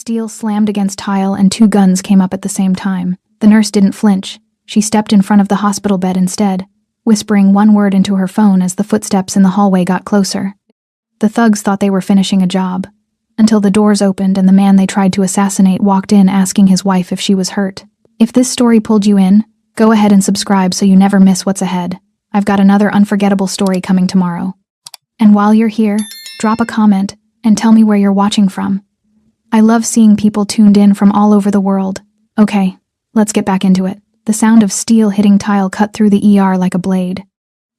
Steel slammed against tile and two guns came up at the same time. The nurse didn't flinch. She stepped in front of the hospital bed instead, whispering one word into her phone as the footsteps in the hallway got closer. The thugs thought they were finishing a job, until the doors opened and the man they tried to assassinate walked in asking his wife if she was hurt. If this story pulled you in, go ahead and subscribe so you never miss what's ahead. I've got another unforgettable story coming tomorrow. And while you're here, drop a comment and tell me where you're watching from. I love seeing people tuned in from all over the world. Okay, let's get back into it. The sound of steel hitting tile cut through the ER like a blade.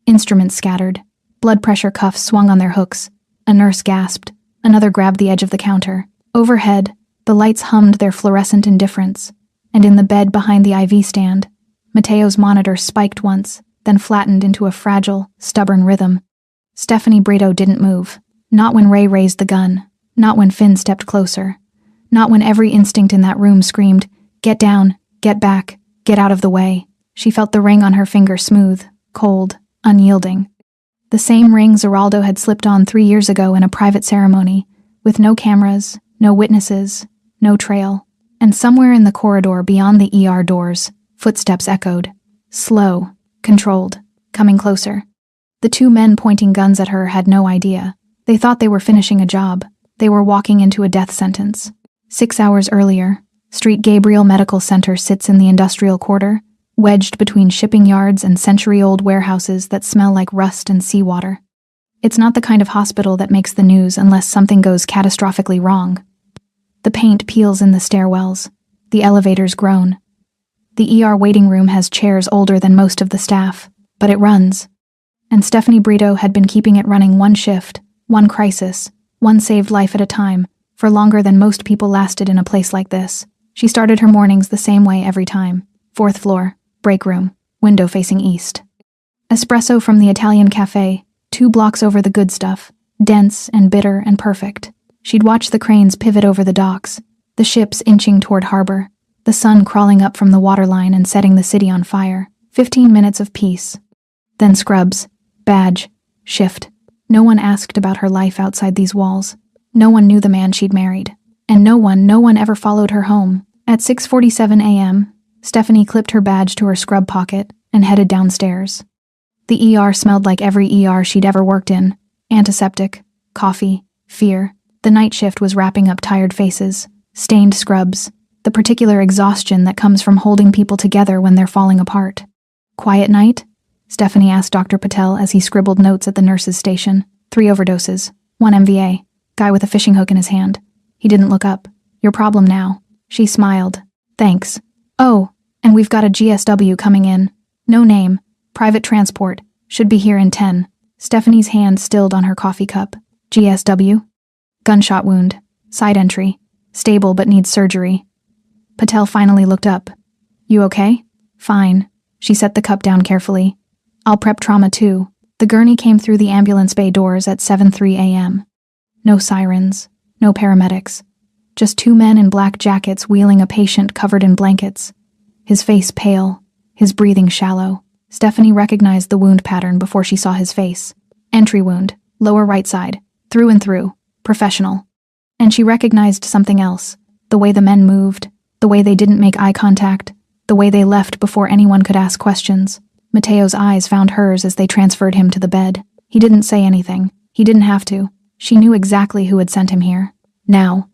Instruments scattered. Blood pressure cuffs swung on their hooks. A nurse gasped. Another grabbed the edge of the counter. Overhead, the lights hummed their fluorescent indifference. And in the bed behind the IV stand, Mateo's monitor spiked once, then flattened into a fragile, stubborn rhythm. Stephanie Brito didn't move. Not when Ray raised the gun. Not when Finn stepped closer. Not when every instinct in that room screamed, "Get down, get back, get out of the way." She felt the ring on her finger smooth, cold, unyielding. The same ring Zeraldo had slipped on 3 years ago in a private ceremony, with no cameras, no witnesses, no trail. And somewhere in the corridor beyond the ER doors, footsteps echoed. Slow, controlled, coming closer. The two men pointing guns at her had no idea. They thought they were finishing a job. They were walking into a death sentence. 6 hours earlier, Street Gabriel Medical Center sits in the industrial quarter, wedged between shipping yards and century-old warehouses that smell like rust and seawater. It's not the kind of hospital that makes the news unless something goes catastrophically wrong. The paint peels in the stairwells. The elevators groan. The ER waiting room has chairs older than most of the staff, but it runs. And Stephanie Brito had been keeping it running one shift, one crisis, one saved life at a time, for longer than most people lasted in a place like this. She started her mornings the same way every time. 4th floor, break room, window facing east. Espresso from the Italian cafe, 2 blocks over the good stuff, dense and bitter and perfect. She'd watch the cranes pivot over the docks, the ships inching toward harbor, the sun crawling up from the waterline and setting the city on fire. 15 minutes of peace. Then scrubs, badge, shift. No one asked about her life outside these walls. No one knew the man she'd married. And no one ever followed her home. At 6:47 a.m., Stephanie clipped her badge to her scrub pocket and headed downstairs. The ER smelled like every ER she'd ever worked in. Antiseptic, coffee, fear. The night shift was wrapping up tired faces, stained scrubs, the particular exhaustion that comes from holding people together when they're falling apart. Quiet night? Stephanie asked Dr. Patel as he scribbled notes at the nurse's station. 3 overdoses, 1 MVA, guy with a fishing hook in his hand. He didn't look up. Your problem now. She smiled. Thanks. Oh, and we've got a GSW coming in. No name. Private transport. Should be here in 10. Stephanie's hand stilled on her coffee cup. GSW? Gunshot wound. Side entry. Stable but needs surgery. Patel finally looked up. You okay? Fine. She set the cup down carefully. I'll prep trauma too. The gurney came through the ambulance bay doors at 7:03 a.m. No sirens. No paramedics. Just 2 men in black jackets wheeling a patient covered in blankets. His face pale, his breathing shallow. Stephanie recognized the wound pattern before she saw his face. Entry wound, lower right side, through and through, professional. And she recognized something else, the way the men moved, the way they didn't make eye contact, the way they left before anyone could ask questions. Mateo's eyes found hers as they transferred him to the bed. He didn't say anything. He didn't have to. She knew exactly who had sent him here. Now.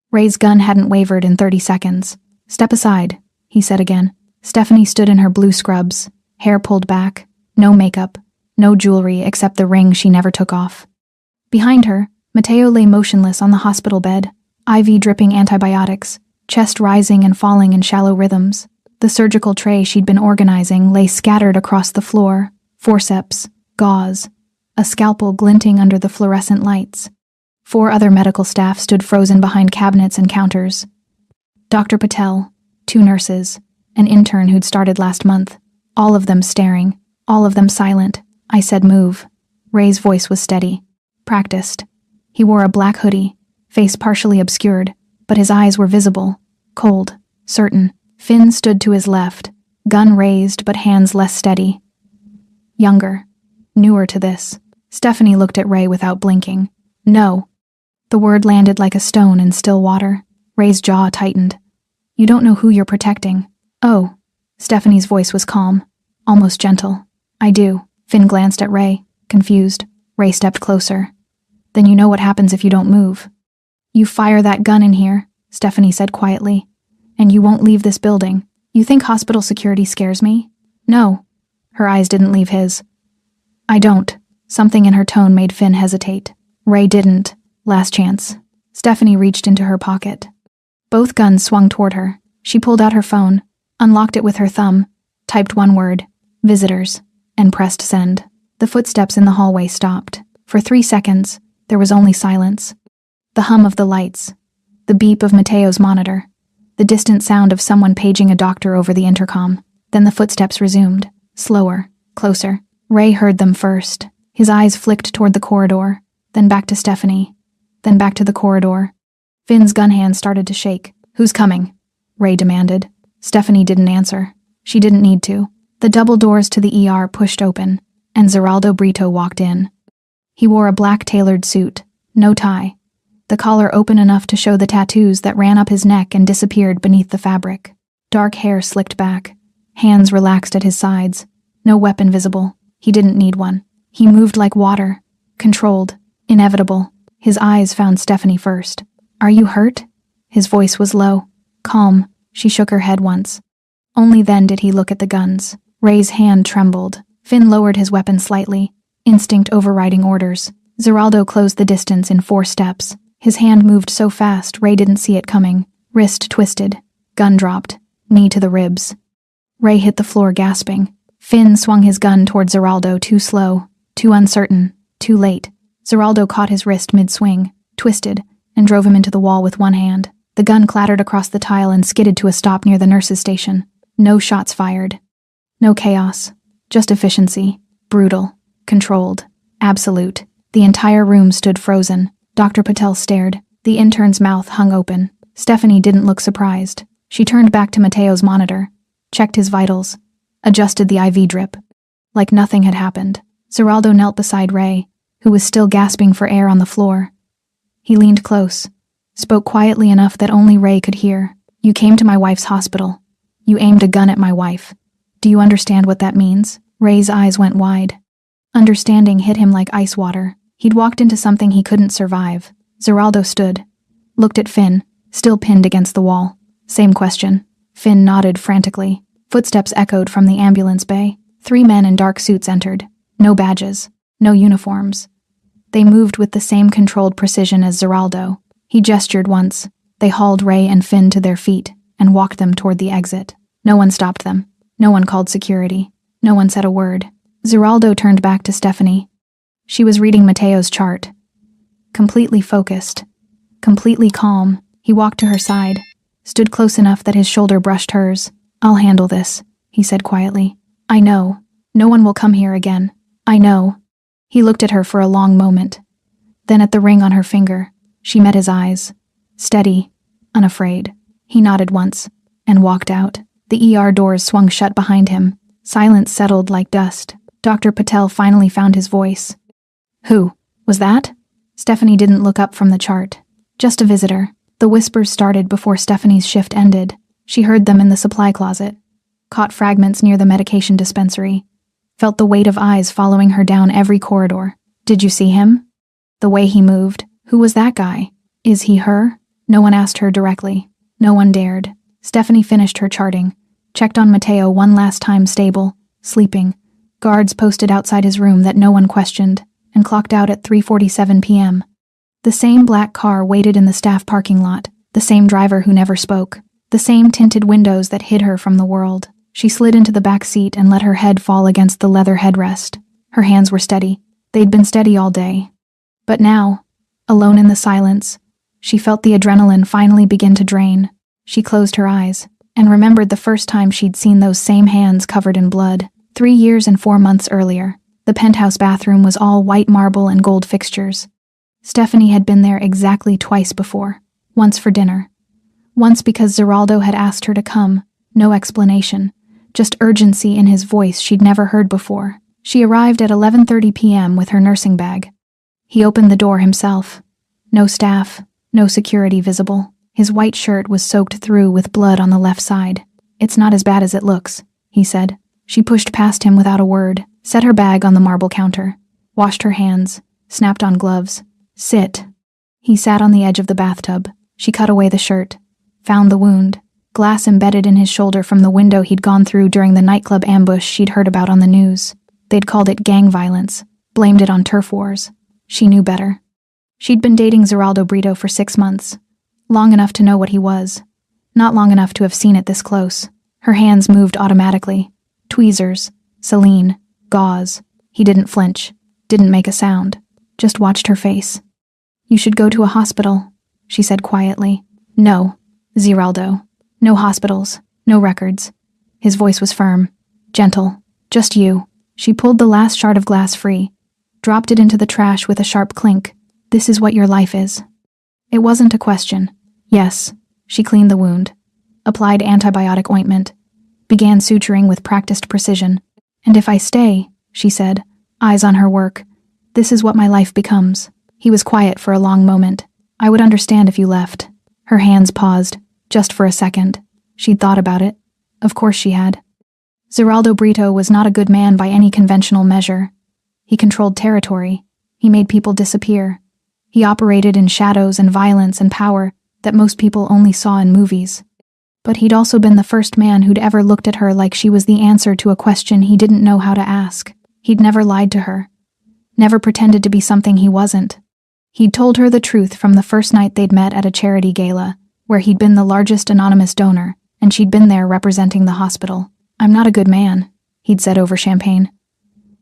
Ray's gun hadn't wavered in 30 seconds. Step aside, he said again. Stephanie stood in her blue scrubs, hair pulled back, no makeup, no jewelry except the ring she never took off. Behind her, Mateo lay motionless on the hospital bed, IV dripping antibiotics, chest rising and falling in shallow rhythms. The surgical tray she'd been organizing lay scattered across the floor, forceps, gauze, a scalpel glinting under the fluorescent lights. 4 other medical staff stood frozen behind cabinets and counters. Dr. Patel, 2 nurses, an intern who'd started last month, all of them staring, all of them silent. I said move. Ray's voice was steady, practiced. He wore a black hoodie, face partially obscured, but his eyes were visible, cold, certain. Finn stood to his left, gun raised but hands less steady. Younger, newer to this. Stephanie looked at Ray without blinking. No. The word landed like a stone in still water. Ray's jaw tightened. You don't know who you're protecting. Oh. Stephanie's voice was calm, almost gentle. I do. Finn glanced at Ray, confused. Ray stepped closer. Then you know what happens if you don't move. You fire that gun in here, Stephanie said quietly. And you won't leave this building. You think hospital security scares me? No. Her eyes didn't leave his. I don't. Something in her tone made Finn hesitate. Ray didn't. Last chance. Stephanie reached into her pocket. Both guns swung toward her. She pulled out her phone, unlocked it with her thumb, typed one word, visitors, and pressed send. The footsteps in the hallway stopped. For 3 seconds, there was only silence. The hum of the lights, the beep of Mateo's monitor, the distant sound of someone paging a doctor over the intercom. Then the footsteps resumed, slower, closer. Ray heard them first. His eyes flicked toward the corridor, then back to Stephanie, then back to the corridor. Finn's gun hand started to shake. Who's coming? Ray demanded. Stephanie didn't answer. She didn't need to. The double doors to the ER pushed open, and Zeraldo Brito walked in. He wore a black tailored suit, no tie, the collar open enough to show the tattoos that ran up his neck and disappeared beneath the fabric. Dark hair slicked back, hands relaxed at his sides, no weapon visible. He didn't need one. He moved like water, controlled, inevitable. His eyes found Stephanie first. Are you hurt? His voice was low, calm. She shook her head once. Only then did he look at the guns. Ray's hand trembled. Finn lowered his weapon slightly, instinct overriding orders. Zeraldo closed the distance in 4 steps. His hand moved so fast Ray didn't see it coming. Wrist twisted. Gun dropped. Knee to the ribs. Ray hit the floor gasping. Finn swung his gun toward Zeraldo, too slow, too uncertain, too late. Zeraldo caught his wrist mid-swing, twisted, and drove him into the wall with one hand. The gun clattered across the tile and skidded to a stop near the nurse's station. No shots fired. No chaos. Just efficiency. Brutal. Controlled. Absolute. The entire room stood frozen. Dr. Patel stared. The intern's mouth hung open. Stephanie didn't look surprised. She turned back to Mateo's monitor, checked his vitals, adjusted the IV drip. Like nothing had happened. Zeraldo knelt beside Ray, who was still gasping for air on the floor. He leaned close, spoke quietly enough that only Ray could hear. You came to my wife's hospital. You aimed a gun at my wife. Do you understand what that means? Ray's eyes went wide. Understanding hit him like ice water. He'd walked into something he couldn't survive. Zeraldo stood, looked at Finn, still pinned against the wall. Same question. Finn nodded frantically. Footsteps echoed from the ambulance bay. 3 men in dark suits entered. No badges. No uniforms. They moved with the same controlled precision as Zeraldo. He gestured once. They hauled Ray and Finn to their feet and walked them toward the exit. No one stopped them. No one called security. No one said a word. Zeraldo turned back to Stephanie. She was reading Mateo's chart. Completely focused. Completely calm. He walked to her side, stood close enough that his shoulder brushed hers. I'll handle this, he said quietly. I know. No one will come here again. I know. He looked at her for a long moment. Then at the ring on her finger. She met his eyes. Steady, unafraid. He nodded once and walked out. The ER doors swung shut behind him. Silence settled like dust. Dr. Patel finally found his voice. Who? Was that? Stephanie didn't look up from the chart. Just a visitor. The whispers started before Stephanie's shift ended. She heard them in the supply closet, caught fragments near the medication dispensary, felt the weight of eyes following her down every corridor. Did you see him? The way he moved. Who was that guy? Is he her? No one asked her directly. No one dared. Stephanie finished her charting, checked on Mateo one last time, stable, sleeping. Guards posted outside his room that no one questioned, and clocked out at 3:47 p.m. The same black car waited in the staff parking lot, the same driver who never spoke, the same tinted windows that hid her from the world. She slid into the back seat and let her head fall against the leather headrest. Her hands were steady. They'd been steady all day. But now, alone in the silence, she felt the adrenaline finally begin to drain. She closed her eyes and remembered the first time she'd seen those same hands covered in blood. 3 years and 4 months earlier, the penthouse bathroom was all white marble and gold fixtures. Stephanie had been there exactly twice before. Once for dinner. Once because Zeraldo had asked her to come. No explanation. Just urgency in his voice she'd never heard before. She arrived at 11:30 p.m. with her nursing bag. He opened the door himself. No staff, no security visible. His white shirt was soaked through with blood on the left side. "It's not as bad as it looks," he said. She pushed past him without a word, set her bag on the marble counter, washed her hands, snapped on gloves. "Sit." He sat on the edge of the bathtub. She cut away the shirt, found the wound, glass embedded in his shoulder from the window he'd gone through during the nightclub ambush she'd heard about on the news. They'd called it gang violence, blamed it on turf wars. She knew better. She'd been dating Zeraldo Brito for 6 months, long enough to know what he was, not long enough to have seen it this close. Her hands moved automatically. Tweezers, saline, gauze. He didn't flinch, didn't make a sound, just watched her face. "You should go to a hospital," she said quietly. "No, Zeraldo. No hospitals, no records." His voice was firm, gentle. "Just you." She pulled the last shard of glass free, dropped it into the trash with a sharp clink. "This is what your life is." It wasn't a question. Yes. She cleaned the wound, applied antibiotic ointment, began suturing with practiced precision. "And if I stay," she said, eyes on her work, "this is what my life becomes." He was quiet for a long moment. "I would understand if you left." Her hands paused, just for a second. She'd thought about it. Of course she had. Zeraldo Brito was not a good man by any conventional measure. He controlled territory. He made people disappear. He operated in shadows and violence and power that most people only saw in movies. But he'd also been the first man who'd ever looked at her like she was the answer to a question he didn't know how to ask. He'd never lied to her, never pretended to be something he wasn't. He'd told her the truth from the first night they'd met at a charity gala, where he'd been the largest anonymous donor, and she'd been there representing the hospital. "I'm not a good man," he'd said over champagne.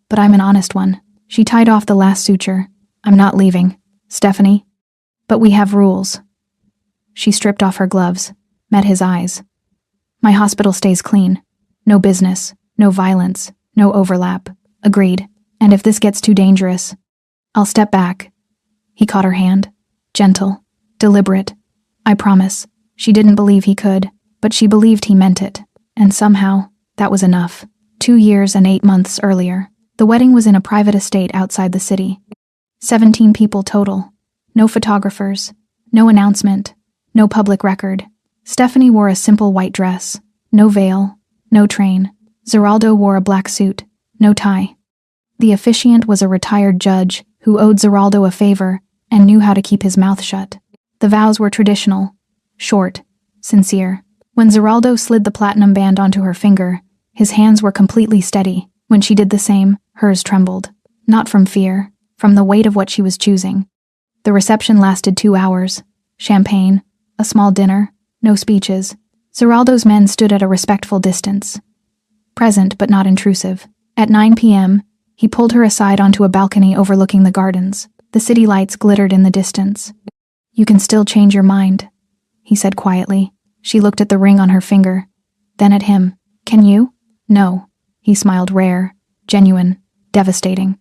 "But I'm an honest one." She tied off the last suture. "I'm not leaving, Stephanie. But we have rules." She stripped off her gloves, met his eyes. "My hospital stays clean. No business, no violence, no overlap." "Agreed. And if this gets too dangerous, I'll step back." He caught her hand. Gentle, deliberate. "I promise." She didn't believe he could, but she believed he meant it. And somehow, that was enough. 2 years and 8 months earlier, the wedding was in a private estate outside the city. 17 people total. No photographers, no announcement, no public record. Stephanie wore a simple white dress, no veil, no train. Zeraldo wore a black suit, no tie. The officiant was a retired judge who owed Zeraldo a favor and knew how to keep his mouth shut. The vows were traditional, short, sincere. When Zeraldo slid the platinum band onto her finger, his hands were completely steady. When she did the same, hers trembled. Not from fear, from the weight of what she was choosing. The reception lasted 2 hours. Champagne, a small dinner, no speeches. Zeraldo's men stood at a respectful distance. Present but not intrusive. At 9 p.m., he pulled her aside onto a balcony overlooking the gardens. The city lights glittered in the distance. "You can still change your mind," he said quietly. She looked at the ring on her finger, then at him. "Can you?" "No." He smiled, rare, genuine, devastating.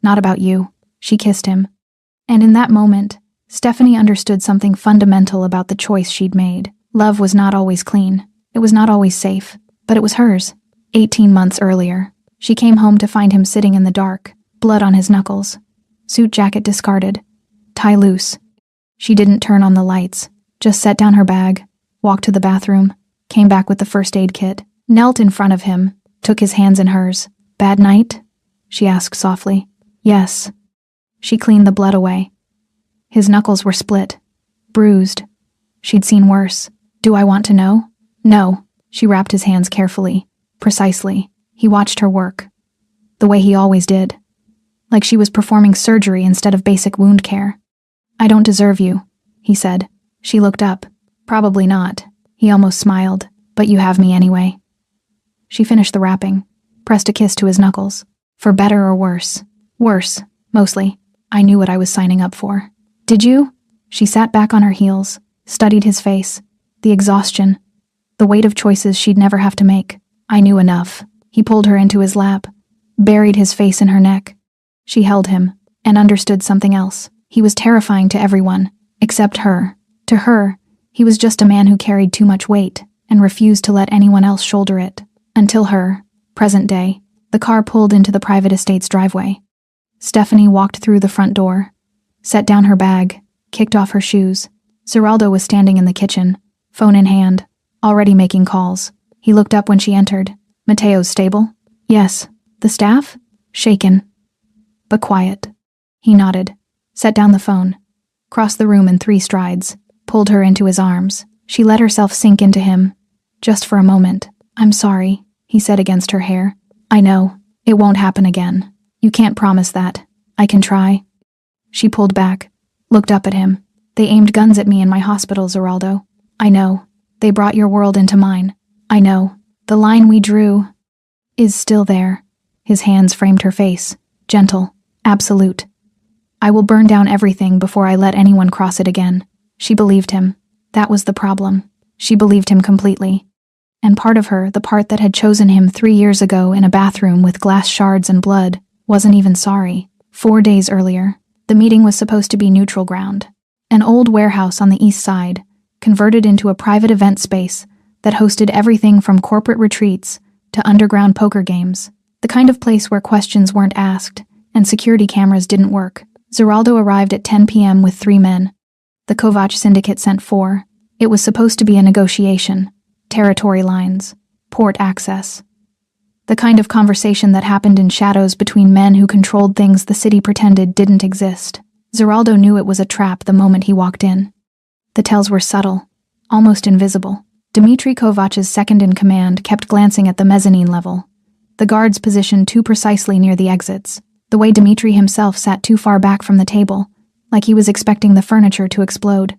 "Not about you." She kissed him. And in that moment, Stephanie understood something fundamental about the choice she'd made. Love was not always clean. It was not always safe. But it was hers. 18 months earlier, she came home to find him sitting in the dark, blood on his knuckles, suit jacket discarded, tie loose. She didn't turn on the lights, just set down her bag, walked to the bathroom, came back with the first aid kit, knelt in front of him, took his hands in hers. "Bad night?" she asked softly. "Yes." She cleaned the blood away. His knuckles were split, bruised. She'd seen worse. "Do I want to know?" "No." She wrapped his hands carefully, precisely. He watched her work, the way he always did, like she was performing surgery instead of basic wound care. "I don't deserve you," he said. She looked up. "Probably not." He almost smiled. "But you have me anyway." She finished the wrapping, pressed a kiss to his knuckles. "For better or worse?" "Worse, mostly. I knew what I was signing up for." "Did you?" She sat back on her heels, studied his face, the exhaustion, the weight of choices she'd never have to make. "I knew enough." He pulled her into his lap, buried his face in her neck. She held him, and understood something else. He was terrifying to everyone, except her. To her, he was just a man who carried too much weight and refused to let anyone else shoulder it. Until her, present day, the car pulled into the private estate's driveway. Stephanie walked through the front door, set down her bag, kicked off her shoes, Zeraldo was standing in the kitchen, phone in hand, already making calls. He looked up when she entered. Mateo's stable? Yes. The staff? Shaken. But quiet. He nodded, set down the phone, crossed the room in 3 strides, pulled her into his arms. She let herself sink into him. Just for a moment. I'm sorry, he said against her hair. I know. It won't happen again. You can't promise that. I can try. She pulled back, looked up at him. They aimed guns at me in my hospital, Zeraldo. I know. They brought your world into mine. I know. The line we drew is still there. His hands framed her face, gentle, absolute. I will burn down everything before I let anyone cross it again. She believed him. That was the problem. She believed him completely. And part of her, the part that had chosen him 3 years ago in a bathroom with glass shards and blood, wasn't even sorry. 4 days earlier, the meeting was supposed to be neutral ground. An old warehouse on the east side, converted into a private event space that hosted everything from corporate retreats to underground poker games, the kind of place where questions weren't asked and security cameras didn't work. Zeraldo arrived at 10 p.m. with 3 men. The Kovac syndicate sent 4. It was supposed to be a negotiation, territory lines, port access. The kind of conversation that happened in shadows between men who controlled things the city pretended didn't exist. Zeraldo knew it was a trap the moment he walked in. The tells were subtle, almost invisible. Dmitry Kovac's second-in-command kept glancing at the mezzanine level, the guards positioned too precisely near the exits, the way Dmitry himself sat too far back from the table, like he was expecting the furniture to explode.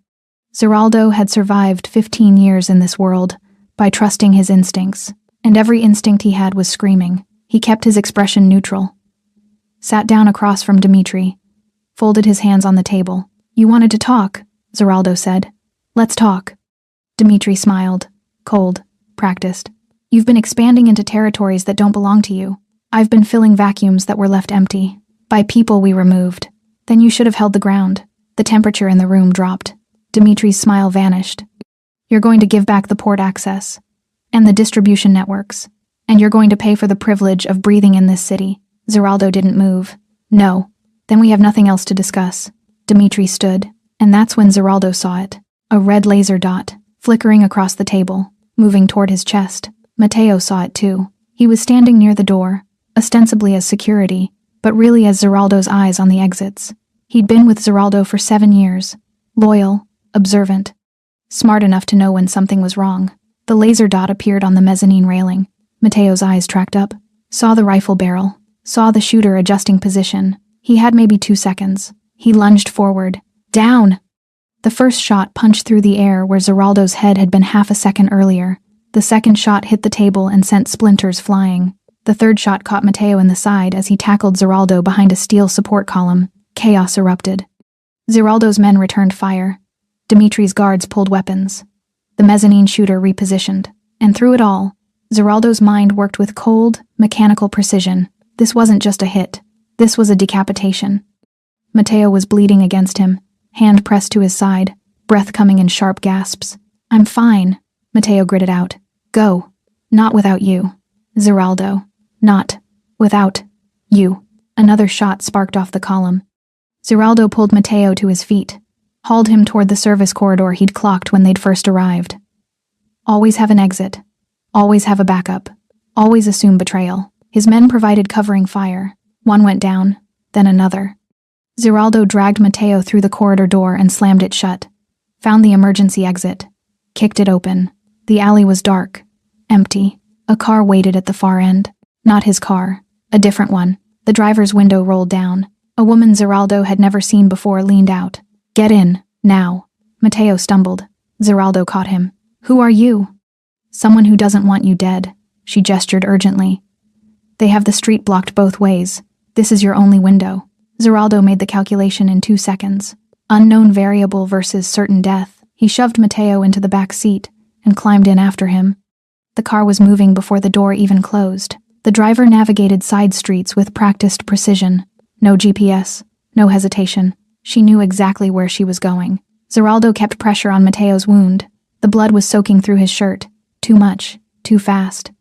Zeraldo had survived 15 years in this world by trusting his instincts, and every instinct he had was screaming. He kept his expression neutral. Sat down across from Dmitry, folded his hands on the table. You wanted to talk, Zeraldo said. Let's talk. Dmitry smiled, cold, practiced. You've been expanding into territories that don't belong to you. I've been filling vacuums that were left empty, by people we removed. Then you should have held the ground. The temperature in the room dropped. Dmitry's smile vanished. You're going to give back the port access, and the distribution networks, and you're going to pay for the privilege of breathing in this city. Zeraldo didn't move. No. Then we have nothing else to discuss. Dmitry stood, and that's when Zeraldo saw it. A red laser dot, flickering across the table, moving toward his chest. Mateo saw it too. He was standing near the door, ostensibly as security, but really as Zeraldo's eyes on the exits. He'd been with Zeraldo for 7 years. Loyal, observant, smart enough to know when something was wrong. The laser dot appeared on the mezzanine railing. Mateo's eyes tracked up, saw the rifle barrel, saw the shooter adjusting position. He had maybe 2 seconds. He lunged forward. Down! The first shot punched through the air where Zeraldo's head had been half a second earlier. The second shot hit the table and sent splinters flying. The third shot caught Mateo in the side as he tackled Zeraldo behind a steel support column. Chaos erupted. Zeraldo's men returned fire. Dmitry's guards pulled weapons. The mezzanine shooter repositioned. And through it all, Zeraldo's mind worked with cold, mechanical precision. This wasn't just a hit. This was a decapitation. Mateo was bleeding against him, hand pressed to his side, breath coming in sharp gasps. I'm fine, Mateo gritted out. Go. Not without you. Zeraldo. Not without you. Another shot sparked off the column. Zeraldo pulled Mateo to his feet, hauled him toward the service corridor he'd clocked when they'd first arrived. Always have an exit. Always have a backup. Always assume betrayal. His men provided covering fire. One went down, then another. Zeraldo dragged Mateo through the corridor door and slammed it shut. Found the emergency exit. Kicked it open. The alley was dark. Empty. A car waited at the far end. Not his car. A different one. The driver's window rolled down. A woman Zeraldo had never seen before leaned out. Get in, now. Mateo stumbled. Zeraldo caught him. Who are you? Someone who doesn't want you dead. She gestured urgently. They have the street blocked both ways. This is your only window. Zeraldo made the calculation in 2 seconds. Unknown variable versus certain death. He shoved Mateo into the back seat and climbed in after him. The car was moving before the door even closed. The driver navigated side streets with practiced precision. No GPS, no hesitation. She knew exactly where she was going. Zeraldo kept pressure on Mateo's wound. The blood was soaking through his shirt. Too much, too fast.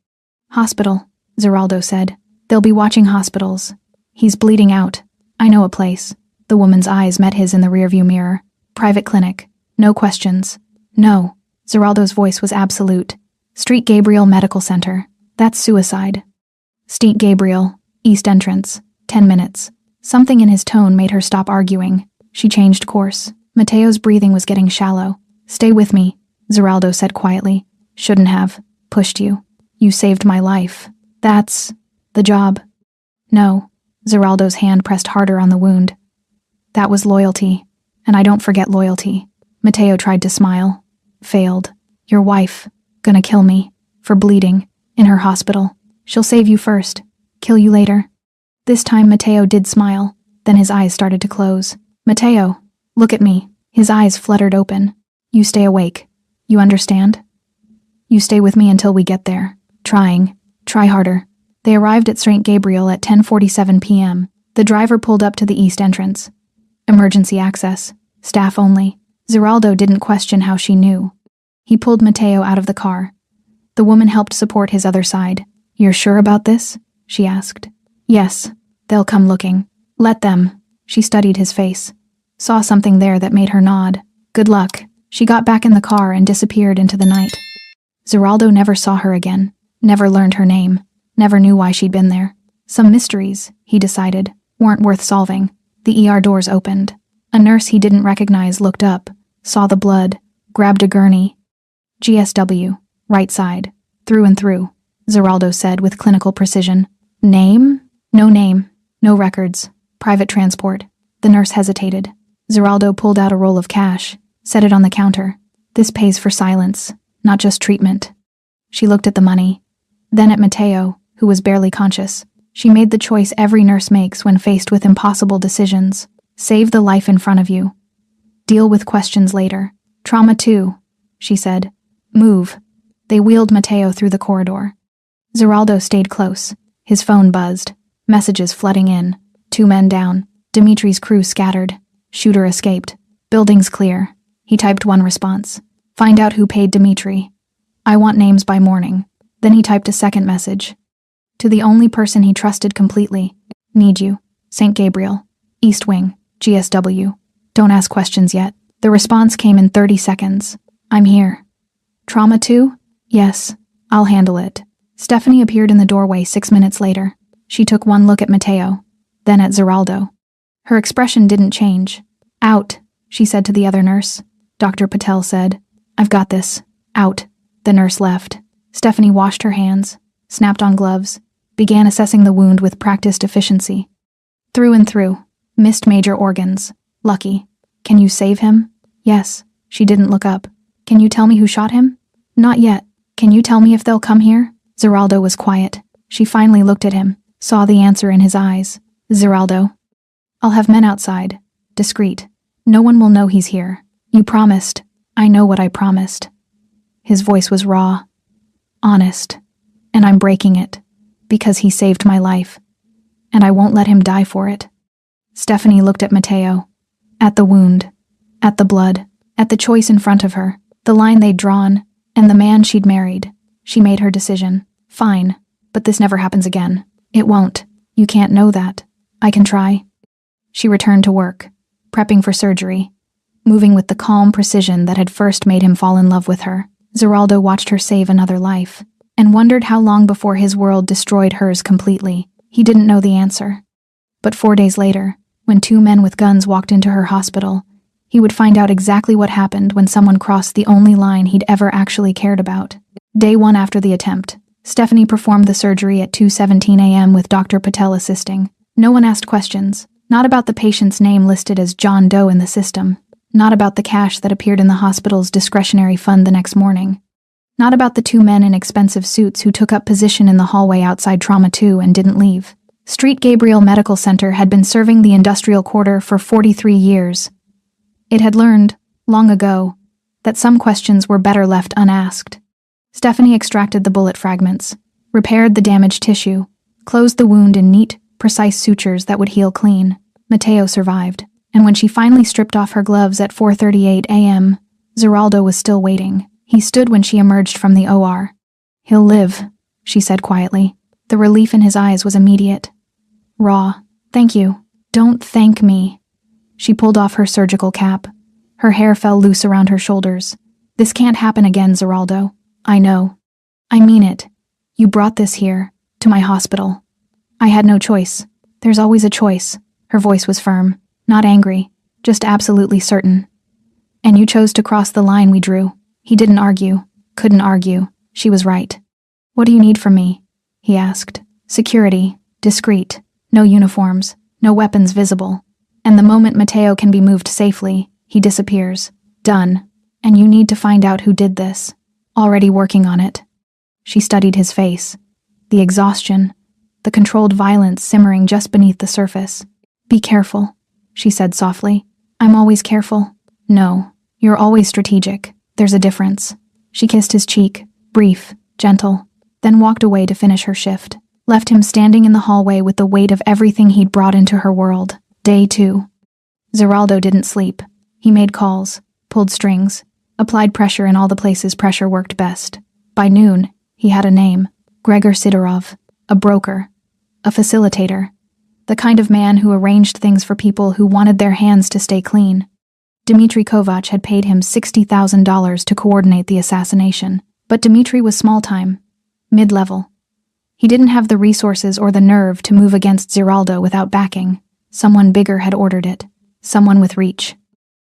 Hospital, Zeraldo said. They'll be watching hospitals. He's bleeding out. I know a place. The woman's eyes met his in the rearview mirror. Private clinic. No questions. No. Zeraldo's voice was absolute. Street Gabriel Medical Center. That's suicide. Street Gabriel, East Entrance. 10 minutes. Something in his tone made her stop arguing. She changed course. Mateo's breathing was getting shallow. Stay with me, Zeraldo said quietly. Shouldn't have. Pushed you. You saved my life. That's the job. No. Zeraldo's hand pressed harder on the wound. That was loyalty. And I don't forget loyalty. Mateo tried to smile. Failed. Your wife. Gonna kill me. For bleeding. In her hospital. She'll save you first. Kill you later. This time Mateo did smile. Then his eyes started to close. Mateo, look at me. His eyes fluttered open. You stay awake. You understand? You stay with me until we get there. Trying. Try harder. They arrived at St. Gabriel at 10:47 p.m. The driver pulled up to the east entrance. Emergency access. Staff only. Zeraldo didn't question how she knew. He pulled Mateo out of the car. The woman helped support his other side. You're sure about this? She asked. Yes. They'll come looking. Let them. She studied his face. Saw something there that made her nod. Good luck. She got back in the car and disappeared into the night. Zeraldo never saw her again. Never learned her name. Never knew why she'd been there. Some mysteries, he decided, weren't worth solving. The ER doors opened. A nurse he didn't recognize looked up, saw the blood, grabbed a gurney. GSW, right side, through and through, Zeraldo said with clinical precision. Name? No name. No records. Private transport. The nurse hesitated. Zeraldo pulled out a roll of cash, set it on the counter. This pays for silence, not just treatment. She looked at the money, then at Mateo, who was barely conscious. She made the choice every nurse makes when faced with impossible decisions. Save the life in front of you. Deal with questions later. Trauma too, she said. Move. They wheeled Mateo through the corridor. Zeraldo stayed close. His phone buzzed. Messages flooding in. 2 men down. Dimitri's crew scattered. Shooter escaped. Buildings clear. He typed one response. Find out who paid Dimitri. I want names by morning. Then he typed a second message. To the only person he trusted completely. Need you. St. Gabriel. East Wing. GSW. Don't ask questions yet. The response came in 30 seconds. I'm here. Trauma too? Yes. I'll handle it. Stephanie appeared in the doorway 6 minutes later. She took one look at Mateo, then at Zeraldo. Her expression didn't change. Out, she said to the other nurse. Dr. Patel said, I've got this. Out. The nurse left. Stephanie washed her hands, snapped on gloves, began assessing the wound with practiced efficiency. Through and through. Missed major organs. Lucky. Can you save him? Yes. She didn't look up. Can you tell me who shot him? Not yet. Can you tell me if they'll come here? Zeraldo was quiet. She finally looked at him, saw the answer in his eyes. Zeraldo. I'll have men outside. Discreet. No one will know he's here. You promised. I know what I promised. His voice was raw. Honest. And I'm breaking it. Because he saved my life. And I won't let him die for it. Stephanie looked at Mateo. At the wound. At the blood. At the choice in front of her. The line they'd drawn. And the man she'd married. She made her decision. Fine. But this never happens again. It won't. You can't know that. I can try. She returned to work. Prepping for surgery. Moving with the calm precision that had first made him fall in love with her. Zeraldo watched her save another life. And wondered how long before his world destroyed hers completely. He didn't know the answer. But 4 days later, when 2 men with guns walked into her hospital, he would find out exactly what happened when someone crossed the only line he'd ever actually cared about. Day 1 after the attempt, Stephanie performed the surgery at 2:17 a.m. with Dr. Patel assisting. No one asked questions. Not about the patient's name listed as John Doe in the system. Not about the cash that appeared in the hospital's discretionary fund the next morning. Not about the 2 men in expensive suits who took up position in the hallway outside Trauma 2 and didn't leave. Street Gabriel Medical Center had been serving the industrial quarter for 43 years. It had learned, long ago, that some questions were better left unasked. Stephanie extracted the bullet fragments, repaired the damaged tissue, closed the wound in neat, precise sutures that would heal clean. Mateo survived, and when she finally stripped off her gloves at 4:38 a.m., Zeraldo was still waiting. He stood when she emerged from the OR. He'll live, she said quietly. The relief in his eyes was immediate. Raw. Thank you. Don't thank me. She pulled off her surgical cap. Her hair fell loose around her shoulders. This can't happen again, Zeraldo. I know. I mean it. You brought this here, to my hospital. I had no choice. There's always a choice. Her voice was firm, not angry, just absolutely certain. And you chose to cross the line we drew. He didn't argue, couldn't argue. She was right. What do you need from me? He asked. Security, discreet, no uniforms, no weapons visible. And the moment Mateo can be moved safely, he disappears. Done. And you need to find out who did this. Already working on it. She studied his face. The exhaustion, the controlled violence simmering just beneath the surface. Be careful, she said softly. I'm always careful. No, you're always strategic. There's a difference. She kissed his cheek, brief, gentle, then walked away to finish her shift. Left him standing in the hallway with the weight of everything he'd brought into her world. Day 2. Zeraldo didn't sleep. He made calls, pulled strings, applied pressure in all the places pressure worked best. By noon, he had a name. Gregor Sidorov. A broker. A facilitator. The kind of man who arranged things for people who wanted their hands to stay clean. Dmitry Kovac had paid him $60,000 to coordinate the assassination. But Dmitry was small-time, mid-level. He didn't have the resources or the nerve to move against Zeraldo without backing. Someone bigger had ordered it. Someone with reach.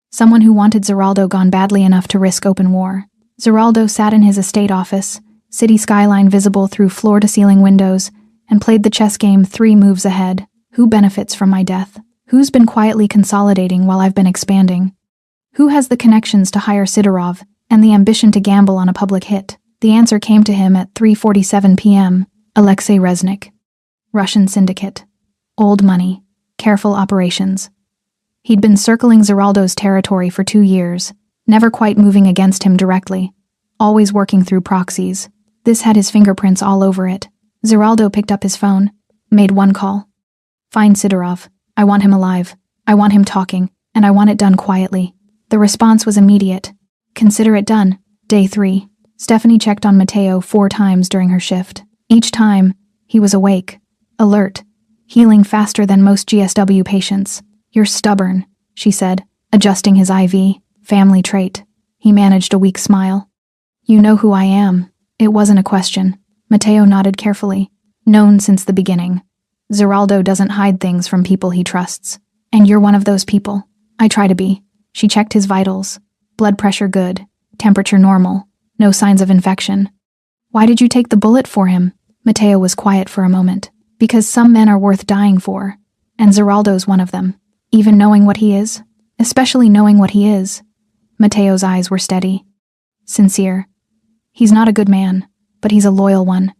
Someone who wanted Zeraldo gone badly enough to risk open war. Zeraldo sat in his estate office, city skyline visible through floor-to-ceiling windows, and played the chess game 3 moves ahead. Who benefits from my death? Who's been quietly consolidating while I've been expanding? Who has the connections to hire Sidorov and the ambition to gamble on a public hit? The answer came to him at 3:47 p.m. Alexei Reznik. Russian syndicate. Old money. Careful operations. He'd been circling Zeraldo's territory for 2 years, never quite moving against him directly, always working through proxies. This had his fingerprints all over it. Zeraldo picked up his phone, made one call. Find Sidorov. I want him alive. I want him talking, and I want it done quietly. The response was immediate. Consider it done. Day 3. Stephanie checked on Mateo 4 times during her shift. Each time, he was awake, alert, healing faster than most GSW patients. You're stubborn, she said, adjusting his IV. Family trait. He managed a weak smile. You know who I am. It wasn't a question. Mateo nodded carefully. Known since the beginning. Zeraldo doesn't hide things from people he trusts. And you're one of those people. I try to be. She checked his vitals. Blood pressure good. Temperature normal. No signs of infection. Why did you take the bullet for him? Mateo was quiet for a moment. Because some men are worth dying for. And Zeraldo's one of them. Even knowing what he is. Especially knowing what he is. Mateo's eyes were steady. Sincere. He's not a good man, but he's a loyal one.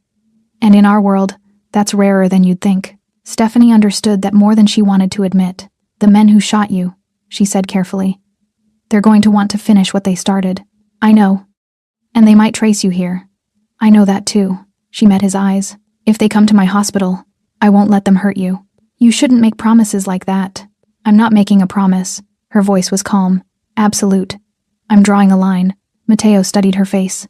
And in our world, that's rarer than you'd think. Stephanie understood that more than she wanted to admit. The men who shot you, she said carefully. They're going to want to finish what they started. I know. And they might trace you here. I know that too. She met his eyes. If they come to my hospital, I won't let them hurt you. You shouldn't make promises like that. I'm not making a promise. Her voice was calm. Absolute. I'm drawing a line. Mateo studied her face.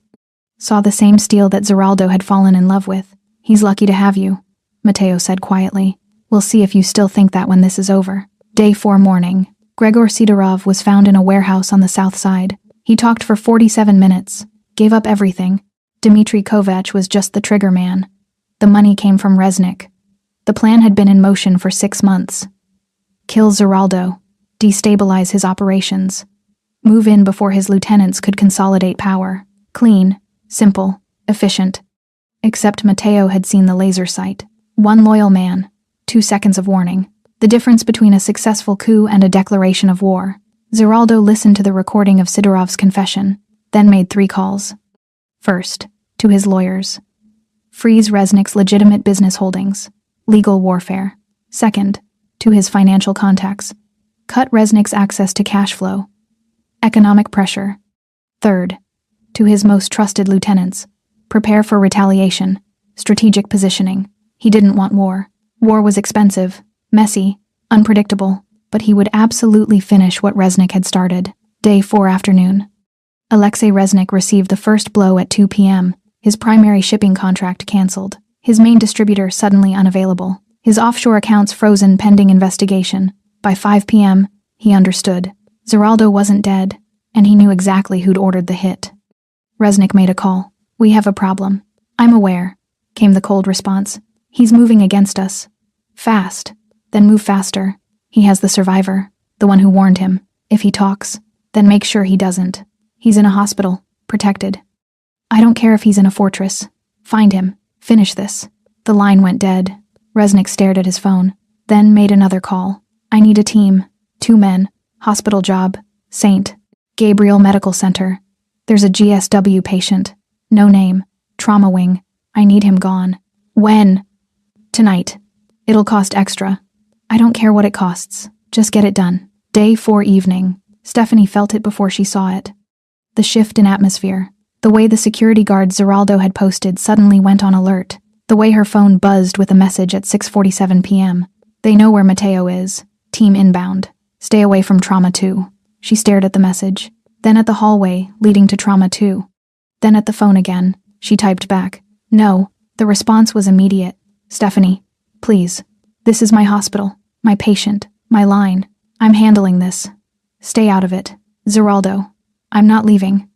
Saw the same steel that Zeraldo had fallen in love with. He's lucky to have you, Mateo said quietly. We'll see if you still think that when this is over. Day 4 morning. Gregor Sidorov was found in a warehouse on the south side. He talked for 47 minutes. Gave up everything. Dmitry Kovac was just the trigger man. The money came from Reznik. The plan had been in motion for 6 months. Kill Zeraldo. Destabilize his operations. Move in before his lieutenants could consolidate power. Clean, simple, efficient. Except Mateo had seen the laser sight. 1 loyal man. 2 seconds of warning. The difference between a successful coup and a declaration of war. Zeraldo listened to the recording of Sidorov's confession, then made 3 calls. First, to his lawyers. Freeze Reznik's legitimate business holdings. Legal warfare. Second, to his financial contacts. Cut Reznik's access to cash flow. Economic pressure. Third, to his most trusted lieutenants. Prepare for retaliation. Strategic positioning. He didn't want war. War was expensive, messy, unpredictable, but he would absolutely finish what Reznik had started. Day 4 afternoon. Alexei Reznik received the first blow at 2 p.m., his primary shipping contract cancelled, his main distributor suddenly unavailable, his offshore accounts frozen pending investigation. By 5 p.m., he understood. Zeraldo wasn't dead, and he knew exactly who'd ordered the hit. Resnick made a call. "We have a problem." "I'm aware," came the cold response. "He's moving against us. Fast. Then move faster. He has the survivor, the one who warned him. If he talks, then make sure he doesn't. He's in a hospital, protected. I don't care if he's in a fortress. Find him. Finish this." The line went dead. Resnick stared at his phone, then made another call. "I need a team. 2 men. Hospital job. St. Gabriel Medical Center. There's a GSW patient. No name. Trauma wing. I need him gone." "When?" "Tonight. It'll cost extra." "I don't care what it costs. Just get it done." Day 4 evening. Stephanie felt it before she saw it. The shift in atmosphere. The way the security guard Zeraldo had posted suddenly went on alert. The way her phone buzzed with a message at 6:47 p.m. "They know where Mateo is. Team inbound. Stay away from Trauma 2. She stared at the message, then at the hallway leading to Trauma 2. Then at the phone again. She typed back, "No." The response was immediate. "Stephanie, please. This is my hospital, my patient, my line. I'm handling this. Stay out of it. Zeraldo. I'm not leaving."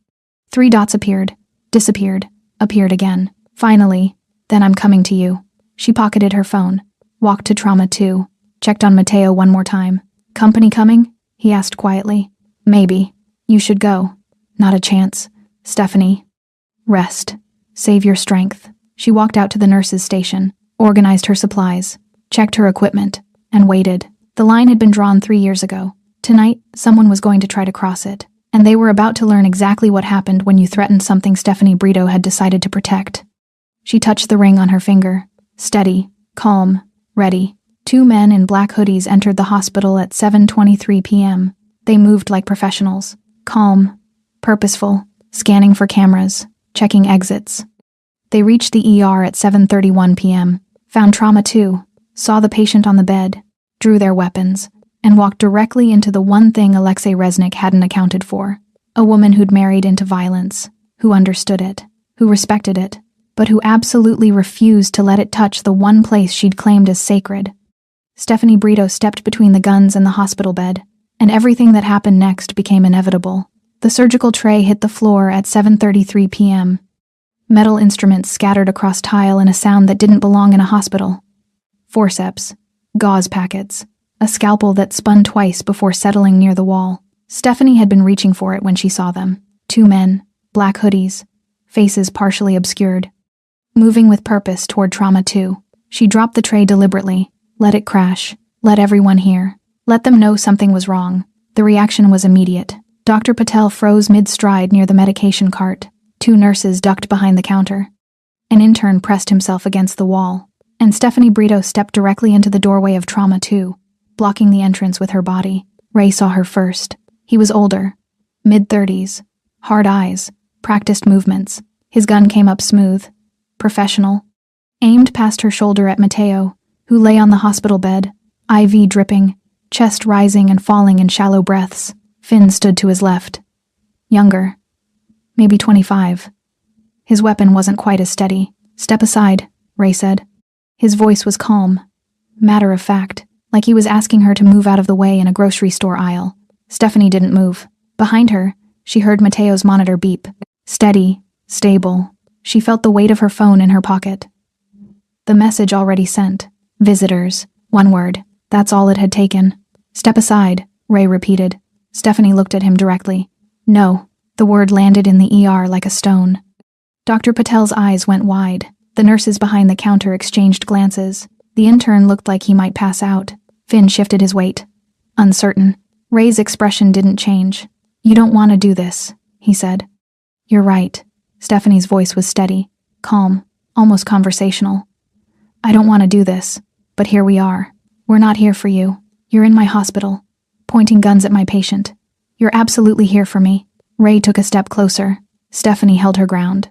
3 dots appeared, disappeared, appeared again. Finally, "Then I'm coming to you." She pocketed her phone, walked to Trauma 2, checked on Mateo one more time. "Company coming?" he asked quietly. "Maybe. You should go." "Not a chance. Stephanie. Rest. Save your strength." She walked out to the nurse's station, organized her supplies, checked her equipment, and waited. The line had been drawn 3 years ago. Tonight, someone was going to try to cross it, and they were about to learn exactly what happened when you threatened something Stephanie Brito had decided to protect. She touched the ring on her finger. Steady, calm, ready. 2 men in black hoodies entered the hospital at 7:23 p.m. They moved like professionals. Calm, purposeful, scanning for cameras, checking exits. They reached the ER at 7:31 p.m., found Trauma 2, saw the patient on the bed, drew their weapons, and walked directly into the one thing Alexei Resnick hadn't accounted for. A woman who'd married into violence, who understood it, who respected it, but who absolutely refused to let it touch the one place she'd claimed as sacred. Stephanie Brito stepped between the guns and the hospital bed, and everything that happened next became inevitable. The surgical tray hit the floor at 7:33 p.m. Metal instruments scattered across tile in a sound that didn't belong in a hospital. Forceps, gauze packets, a scalpel that spun twice before settling near the wall. Stephanie had been reaching for it when she saw them. 2 men, black hoodies, faces partially obscured. Moving with purpose toward Trauma 2, she dropped the tray deliberately, let it crash, let everyone hear, let them know something was wrong. The reaction was immediate. Dr. Patel froze mid-stride near the medication cart. 2 nurses ducked behind the counter. An intern pressed himself against the wall, and Stephanie Brito stepped directly into the doorway of Trauma 2, blocking the entrance with her body. Ray saw her first. He was older, mid-30s, hard eyes, practiced movements. His gun came up smooth, professional, aimed past her shoulder at Mateo, who lay on the hospital bed, IV dripping, chest rising and falling in shallow breaths. Finn stood to his left. Younger, maybe 25. His weapon wasn't quite as steady. "Step aside," Ray said. His voice was calm, matter of fact, like he was asking her to move out of the way in a grocery store aisle. Stephanie didn't move. Behind her, she heard Mateo's monitor beep. Steady, stable. She felt the weight of her phone in her pocket. The message already sent. Visitors. 1 word. That's all it had taken. "Step aside," Ray repeated. Stephanie looked at him directly. "No." The word landed in the ER like a stone. Dr. Patel's eyes went wide. The nurses behind the counter exchanged glances. The intern looked like he might pass out. Finn shifted his weight. Uncertain. Ray's expression didn't change. "You don't want to do this," he said. "You're right." Stephanie's voice was steady, calm, almost conversational. "I don't want to do this, but here we are. We're not here for you. You're in my hospital, pointing guns at my patient. You're absolutely here for me." Ray took a step closer. Stephanie held her ground.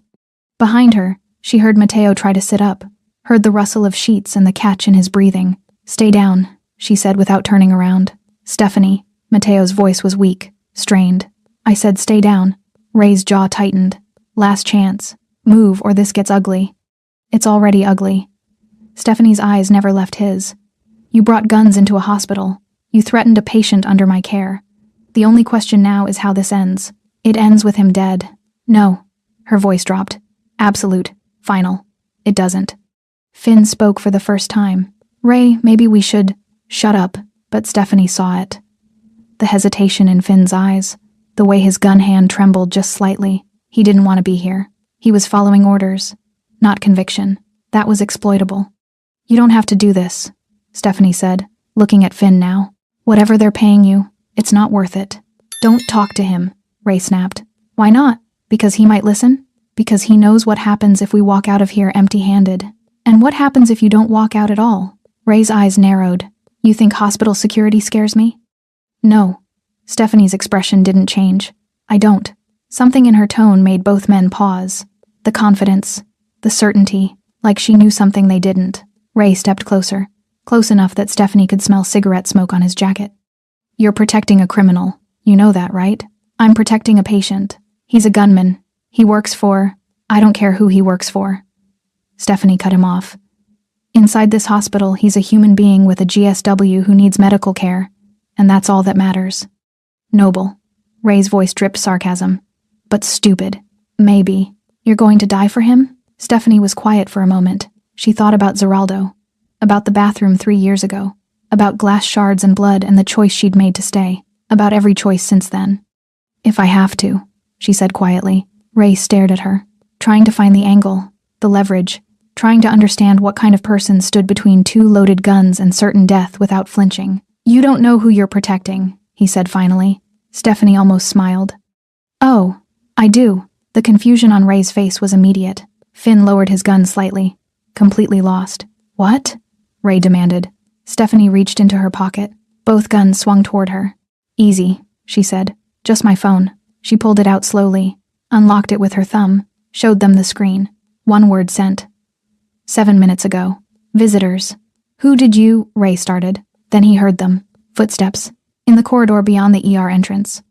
Behind her, she heard Mateo try to sit up, heard the rustle of sheets and the catch in his breathing. "Stay down," she said without turning around. "Stephanie." Mateo's voice was weak, strained. "I said stay down." Ray's jaw tightened. "Last chance. Move or this gets ugly." "It's already ugly." Stephanie's eyes never left his. "You brought guns into a hospital. You threatened a patient under my care. The only question now is how this ends. It ends with him dead. No. Her voice dropped. Absolute. Final. It doesn't. Finn spoke for the first time. Ray, maybe we should... Shut up. But Stephanie saw it. The hesitation in Finn's eyes. The way his gun hand trembled just slightly. He didn't want to be here. He was following orders. Not conviction. That was exploitable. You don't have to do this, Stephanie said, looking at Finn now. Whatever they're paying you, it's not worth it. Don't talk to him, Ray snapped. Why not? Because he might listen? Because he knows what happens if we walk out of here empty-handed. And what happens if you don't walk out at all? Ray's eyes narrowed. You think hospital security scares me? No. Stephanie's expression didn't change. I don't. Something in her tone made both men pause. The confidence, the certainty, like she knew something they didn't. Ray stepped closer, close enough that Stephanie could smell cigarette smoke on his jacket. You're protecting a criminal. You know that, right? I'm protecting a patient. He's a gunman. He works for... I don't care who he works for. Stephanie cut him off. Inside this hospital, he's a human being with a GSW who needs medical care, and that's all that matters. Noble. Ray's voice dripped sarcasm. But stupid. Maybe. You're going to die for him? Stephanie was quiet for a moment. She thought about Zeraldo. About the bathroom 3 years ago. About glass shards and blood and the choice she'd made to stay. About every choice since then. If I have to, she said quietly. Ray stared at her, trying to find the angle, the leverage, trying to understand what kind of person stood between 2 loaded guns and certain death without flinching. You don't know who you're protecting, he said finally. Stephanie almost smiled. Oh, I do. The confusion on Ray's face was immediate. Finn lowered his gun slightly, completely lost. What? Ray demanded. Stephanie reached into her pocket. Both guns swung toward her. Easy, she said. Just my phone. She pulled it out slowly, unlocked it with her thumb, showed them the screen. 1 word sent. 7 minutes ago. Visitors. Who did you... Ray started. Then he heard them. Footsteps. In the corridor beyond the ER entrance.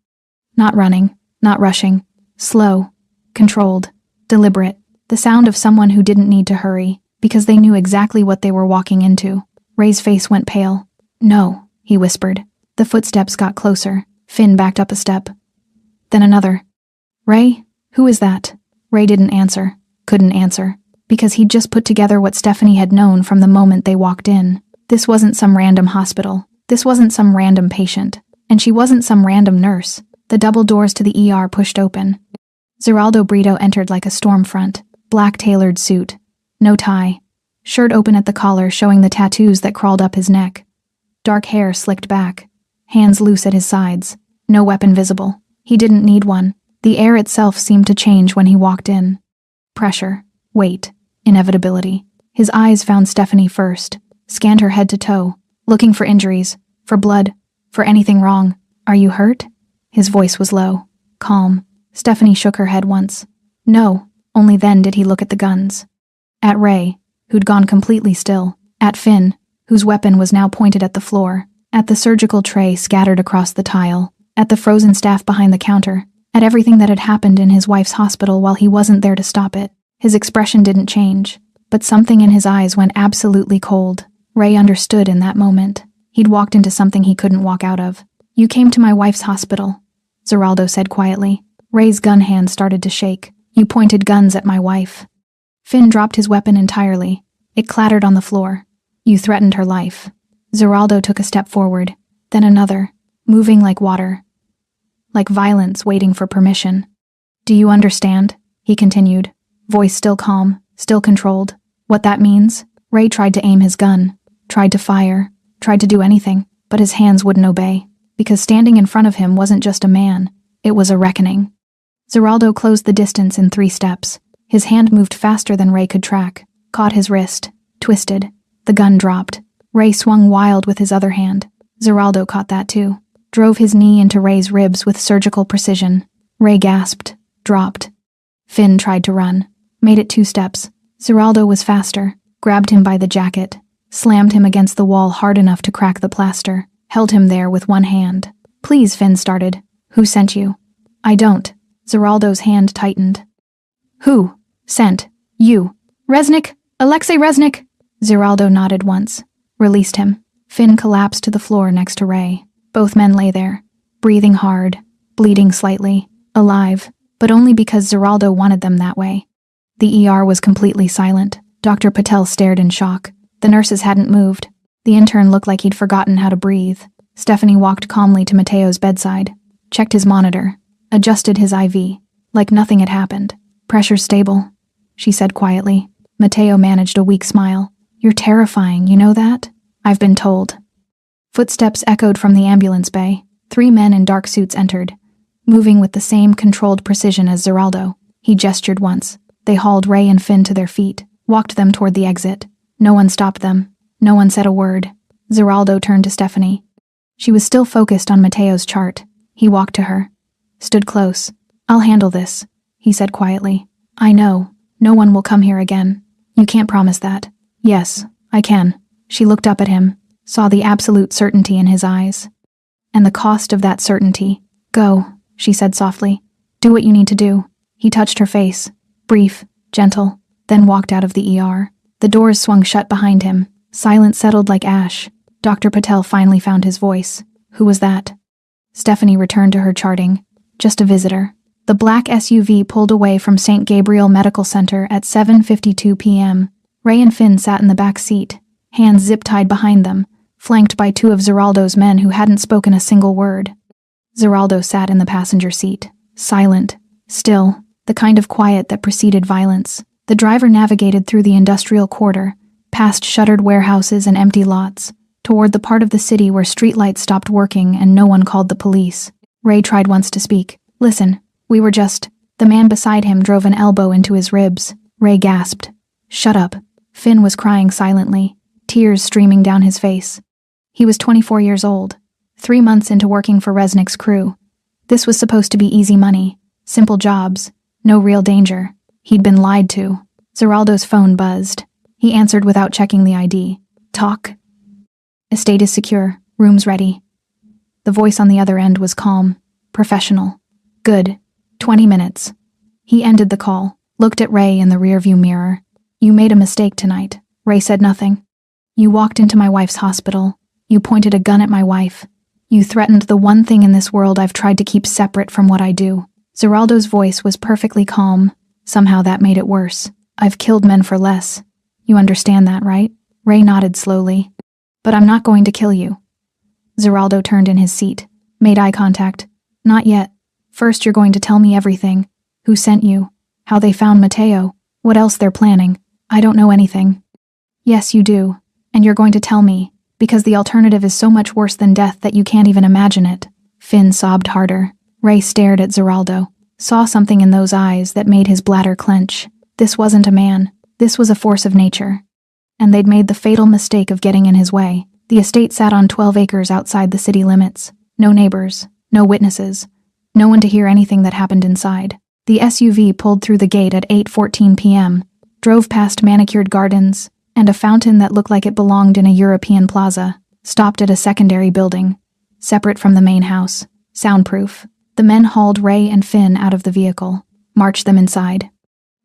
Not running. Not rushing. Slow. Controlled. Deliberate. The sound of someone who didn't need to hurry, because they knew exactly what they were walking into. Ray's face went pale. No, he whispered. The footsteps got closer. Finn backed up a step. Then another. Ray? Who is that? Ray didn't answer. Couldn't answer. Because he'd just put together what Stephanie had known from the moment they walked in. This wasn't some random hospital. This wasn't some random patient. And she wasn't some random nurse. The double doors to the ER pushed open. Zeraldo Brito entered like a storm front. Black tailored suit. No tie. Shirt open at the collar showing the tattoos that crawled up his neck. Dark hair slicked back. Hands loose at his sides. No weapon visible. He didn't need one. The air itself seemed to change when he walked in. Pressure. Weight. Inevitability. His eyes found Stephanie first, scanned her head to toe, looking for injuries, for blood, for anything wrong. Are you hurt? His voice was low, calm. Stephanie shook her head once. No, only then did he look at the guns. At Ray, who'd gone completely still. At Finn, whose weapon was now pointed at the floor. At the surgical tray scattered across the tile. At the frozen staff behind the counter. At everything that had happened in his wife's hospital while he wasn't there to stop it. His expression didn't change, but something in his eyes went absolutely cold. Ray understood in that moment. He'd walked into something he couldn't walk out of. You came to my wife's hospital, Zeraldo said quietly. Ray's gun hand started to shake. You pointed guns at my wife. Finn dropped his weapon entirely. It clattered on the floor. You threatened her life. Zeraldo took a step forward, then another, moving like water. Like violence waiting for permission. Do you understand? He continued. Voice still calm, still controlled. What that means? Ray tried to aim his gun, tried to fire, tried to do anything, but his hands wouldn't obey, because standing in front of him wasn't just a man, it was a reckoning. Zeraldo closed the distance in 3 steps. His hand moved faster than Ray could track, caught his wrist, twisted. The gun dropped. Ray swung wild with his other hand. Zeraldo caught that too. Drove his knee into Ray's ribs with surgical precision. Ray gasped, dropped. Finn tried to run. Made it 2 steps. Zeraldo was faster, grabbed him by the jacket, slammed him against the wall hard enough to crack the plaster, held him there with one hand. Please, Finn started. Who sent you? I don't. Zeraldo's hand tightened. Who? Sent. You. Resnick? Alexei Resnick? Zeraldo nodded once. Released him. Finn collapsed to the floor next to Ray. Both men lay there, breathing hard, bleeding slightly, alive, but only because Zeraldo wanted them that way. The ER was completely silent. Dr. Patel stared in shock. The nurses hadn't moved. The intern looked like he'd forgotten how to breathe. Stephanie walked calmly to Mateo's bedside, checked his monitor, adjusted his IV, like nothing had happened. "Pressure's stable," she said quietly. Mateo managed a weak smile. "You're terrifying, you know that?" "I've been told." Footsteps echoed from the ambulance bay. 3 men in dark suits entered, moving with the same controlled precision as Zeraldo. He gestured once. They hauled Ray and Finn to their feet, walked them toward the exit. No one stopped them. No one said a word. Zeraldo turned to Stephanie. She was still focused on Mateo's chart. He walked to her, stood close. "I'll handle this," he said quietly. "I know. No one will come here again. You can't promise that." "Yes, I can." She looked up at him, saw the absolute certainty in his eyes. "And the cost of that certainty." "Go," she said softly. "Do what you need to do." He touched her face, brief, gentle, then walked out of the ER. The doors swung shut behind him. Silence settled like ash. Dr. Patel finally found his voice. "Who was that?" Stephanie returned to her charting. "Just a visitor." The black SUV pulled away from St. Gabriel Medical Center at 7:52 p.m. Ray and Finn sat in the back seat, hands zip-tied behind them, flanked by 2 of Zeraldo's men who hadn't spoken a single word. Zeraldo sat in the passenger seat, silent, still, the kind of quiet that preceded violence. The driver navigated through the industrial quarter, past shuttered warehouses and empty lots, toward the part of the city where streetlights stopped working and no one called the police. Ray tried once to speak. "Listen, we were just..." The man beside him drove an elbow into his ribs. Ray gasped. "Shut up." Finn was crying silently, tears streaming down his face. He was 24 years old, 3 months into working for Resnick's crew. This was supposed to be easy money, simple jobs, no real danger. He'd been lied to. Zeraldo's phone buzzed. He answered without checking the ID. "Talk." "Estate is secure. Room's ready." The voice on the other end was calm, professional. "Good. 20 minutes." He ended the call, looked at Ray in the rearview mirror. "You made a mistake tonight." Ray said nothing. "You walked into my wife's hospital. You pointed a gun at my wife. You threatened the one thing in this world I've tried to keep separate from what I do." Zeraldo's voice was perfectly calm. Somehow that made it worse. "I've killed men for less. You understand that, right?" Ray nodded slowly. "But I'm not going to kill you." Zeraldo turned in his seat, made eye contact. "Not yet. First you're going to tell me everything. Who sent you? How they found Mateo? What else they're planning?" "I don't know anything." "Yes, you do. And you're going to tell me, because the alternative is so much worse than death that you can't even imagine it." Finn sobbed harder. Ray stared at Zeraldo, saw something in those eyes that made his bladder clench. This wasn't a man. This was a force of nature. And they'd made the fatal mistake of getting in his way. The estate sat on 12 acres outside the city limits. No neighbors, no witnesses, no one to hear anything that happened inside. The SUV pulled through the gate at 8:14 p.m., drove past manicured gardens, and a fountain that looked like it belonged in a European plaza, stopped at a secondary building, separate from the main house, soundproof. The men hauled Ray and Finn out of the vehicle, marched them inside.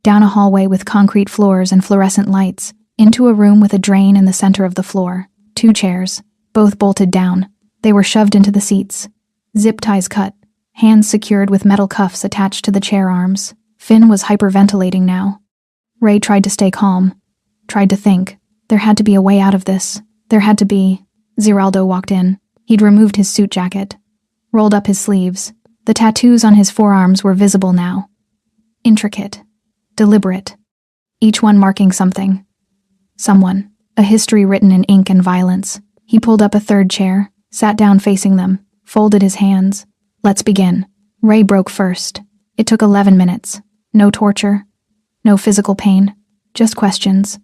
Down a hallway with concrete floors and fluorescent lights, into a room with a drain in the center of the floor. 2 chairs, both bolted down. They were shoved into the seats. Zip ties cut, hands secured with metal cuffs attached to the chair arms. Finn was hyperventilating now. Ray tried to stay calm, tried to think. There had to be a way out of this. There had to be. Zeraldo walked in. He'd removed his suit jacket, rolled up his sleeves. The tattoos on his forearms were visible now. Intricate, deliberate, each one marking something. Someone, a history written in ink and violence. He pulled up a 3rd chair, sat down facing them, folded his hands. "Let's begin." Ray broke first. It took 11 minutes. No torture, no physical pain, just questions.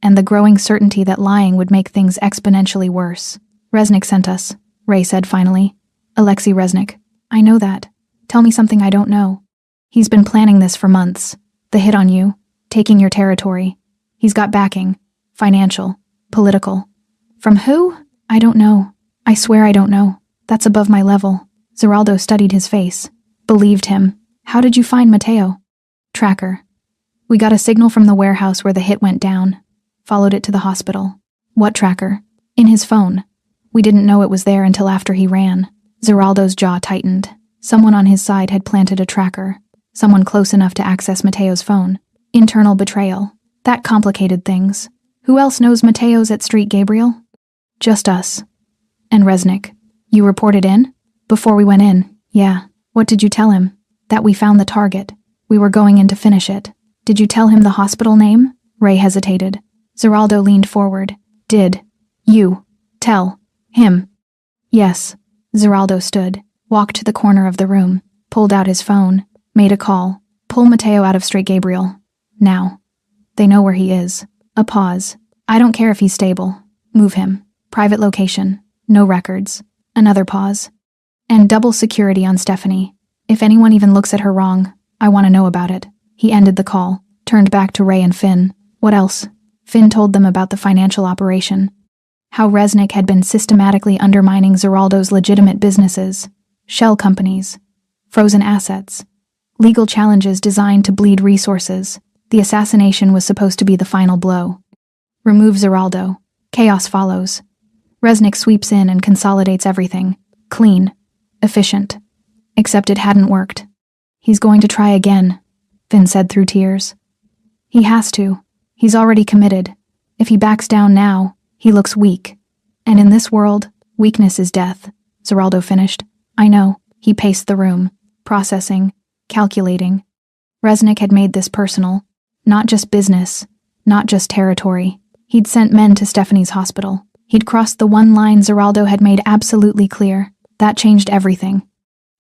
And the growing certainty that lying would make things exponentially worse. "Resnick sent us," Ray said finally. "Alexei Resnick." "I know that. Tell me something I don't know." "He's been planning this for months. The hit on you, taking your territory. He's got backing, financial, political." "From who?" "I don't know. I swear I don't know. That's above my level." Zeraldo studied his face. Believed him. "How did you find Mateo?" "Tracker. We got a signal from the warehouse where the hit went down. Followed it to the hospital." "What tracker?" "In his phone. We didn't know it was there until after he ran." Zeraldo's jaw tightened. Someone on his side had planted a tracker. Someone close enough to access Mateo's phone. Internal betrayal. That complicated things. Who else knows Mateo's at Street Gabriel? Just us. And Resnick. You reported in? Before we went in, yeah. What did you tell him? That we found the target. We were going in to finish it. Did you tell him the hospital name? Ray hesitated. Zeraldo leaned forward. Did you tell him? Yes. Zeraldo stood, walked to the corner of the room, pulled out his phone, made a call. Pull Mateo out of Straight Gabriel. Now. They know where he is. A pause. I don't care if he's stable. Move him. Private location. No records. Another pause. And double security on Stephanie. If anyone even looks at her wrong, I want to know about it. He ended the call, turned back to Ray and Finn. What else? Finn told them about the financial operation. How Resnick had been systematically undermining Zeraldo's legitimate businesses, shell companies, frozen assets, legal challenges designed to bleed resources. The assassination was supposed to be the final blow. Remove Zeraldo. Chaos follows. Resnick sweeps in and consolidates everything. Clean. Efficient. Except it hadn't worked. He's going to try again, Finn said through tears. He has to. He's already committed. If he backs down now, he looks weak. And in this world, weakness is death, Zeraldo finished. I know. He paced the room, processing, calculating. Resnick had made this personal. Not just business, not just territory. He'd sent men to Stephanie's hospital. He'd crossed the one line Zeraldo had made absolutely clear. That changed everything.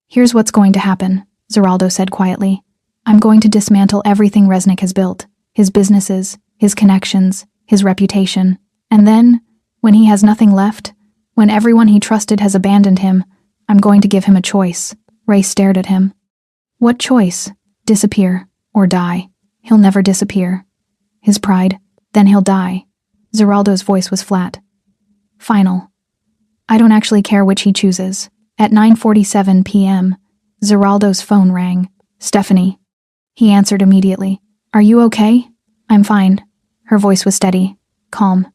Here's what's going to happen, Zeraldo said quietly. I'm going to dismantle everything Resnick has built. His businesses, his connections, his reputation. And then, when he has nothing left, when everyone he trusted has abandoned him, I'm going to give him a choice. Ray stared at him. What choice? Disappear, or die. He'll never disappear. His pride, then he'll die. Zeraldo's voice was flat. Final. I don't actually care which he chooses. At 9:47 p.m., Zeraldo's phone rang. Stephanie. He answered immediately. Are you okay? I'm fine. Her voice was steady, calm.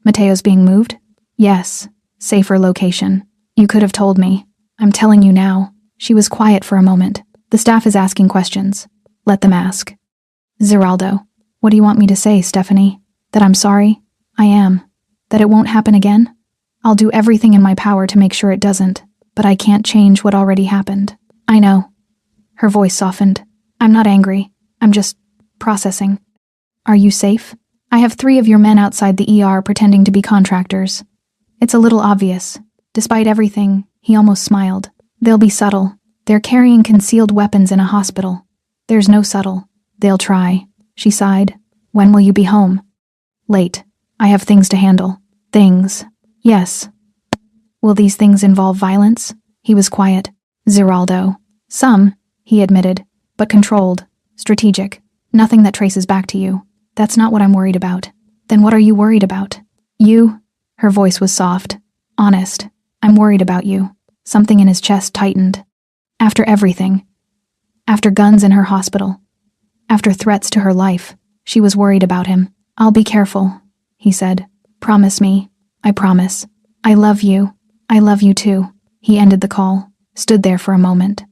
Mateo's being moved? Yes. Safer location. You could have told me. I'm telling you now. She was quiet for a moment. The staff is asking questions. Let them ask. Zeraldo. What do you want me to say, Stephanie? That I'm sorry? I am. That it won't happen again? I'll do everything in my power to make sure it doesn't, but I can't change what already happened. I know. Her voice softened. I'm not angry. I'm just processing. Are you safe? I have 3 of your men outside the ER pretending to be contractors. It's a little obvious. Despite everything, he almost smiled. They'll be subtle. They're carrying concealed weapons in a hospital. There's no subtle. They'll try. She sighed. When will you be home? Late. I have things to handle. Things. Yes. Will these things involve violence? He was quiet. Zeraldo. Some, he admitted, but controlled, strategic. Nothing that traces back to you. That's not what I'm worried about. Then what are you worried about? You? Her voice was soft. Honest. I'm worried about you. Something in his chest tightened. After everything. After guns in her hospital. After threats to her life. She was worried about him. I'll be careful, he said. Promise me. I promise. I love you. I love you too. He ended the call, stood there for a moment,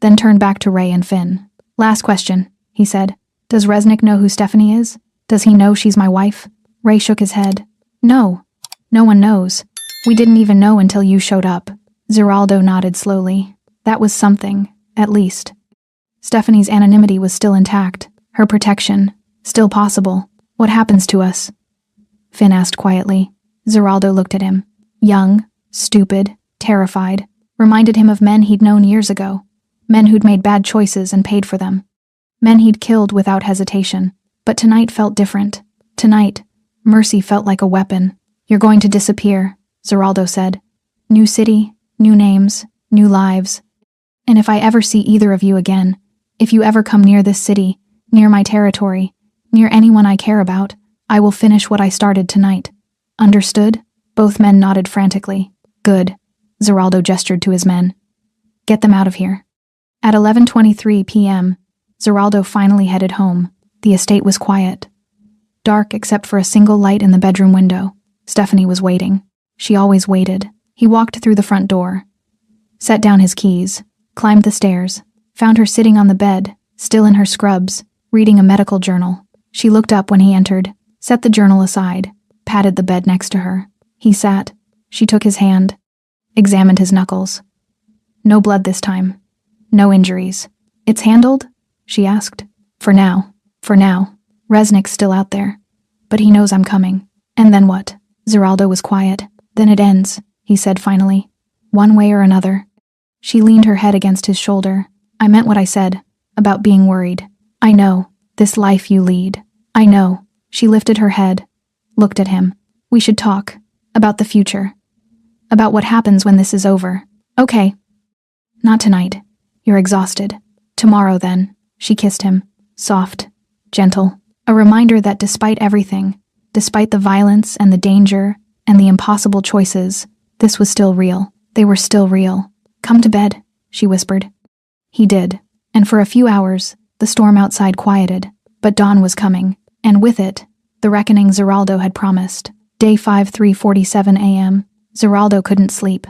then turned back to Ray and Finn. Last question, he said. Does Resnick know who Stephanie is? Does he know she's my wife? Ray shook his head. No. No one knows. We didn't even know until you showed up. Zeraldo nodded slowly. That was something, at least. Stephanie's anonymity was still intact. Her protection, still possible. What happens to us? Finn asked quietly. Zeraldo looked at him. Young, stupid, terrified. Reminded him of men he'd known years ago. Men who'd made bad choices and paid for them. Men he'd killed without hesitation. But tonight felt different. Tonight, mercy felt like a weapon. You're going to disappear, Zeraldo said. New city, new names, new lives. And if I ever see either of you again, if you ever come near this city, near my territory, near anyone I care about, I will finish what I started tonight. Understood? Both men nodded frantically. Good. Zeraldo gestured to his men. Get them out of here. At 11:23 p.m., Zeraldo finally headed home. The estate was quiet. Dark except for a single light in the bedroom window. Stephanie was waiting. She always waited. He walked through the front door. set down his keys, climbed the stairs, found her sitting on the bed, still in her scrubs, reading a medical journal. She looked up when he entered, set the journal aside, patted the bed next to her. He sat. She took his hand, examined his knuckles. No blood this time. No injuries. It's handled? She asked. For now. For now. Resnick's still out there. But he knows I'm coming. And then what? Zeraldo was quiet. Then it ends, he said finally. One way or another. She leaned her head against his shoulder. I meant what I said, about being worried. I know, this life you lead. I know. She lifted her head, looked at him. We should talk. About the future. About what happens when this is over. Okay. Not tonight. You're exhausted. Tomorrow then. She kissed him. Soft. Gentle. A reminder that despite everything, despite the violence and the danger and the impossible choices, this was still real. They were still real. Come to bed, she whispered. He did, and for a few hours, the storm outside quieted, but dawn was coming, and with it, the reckoning Zeraldo had promised. Day 5, 3:47 a.m. Zeraldo couldn't sleep.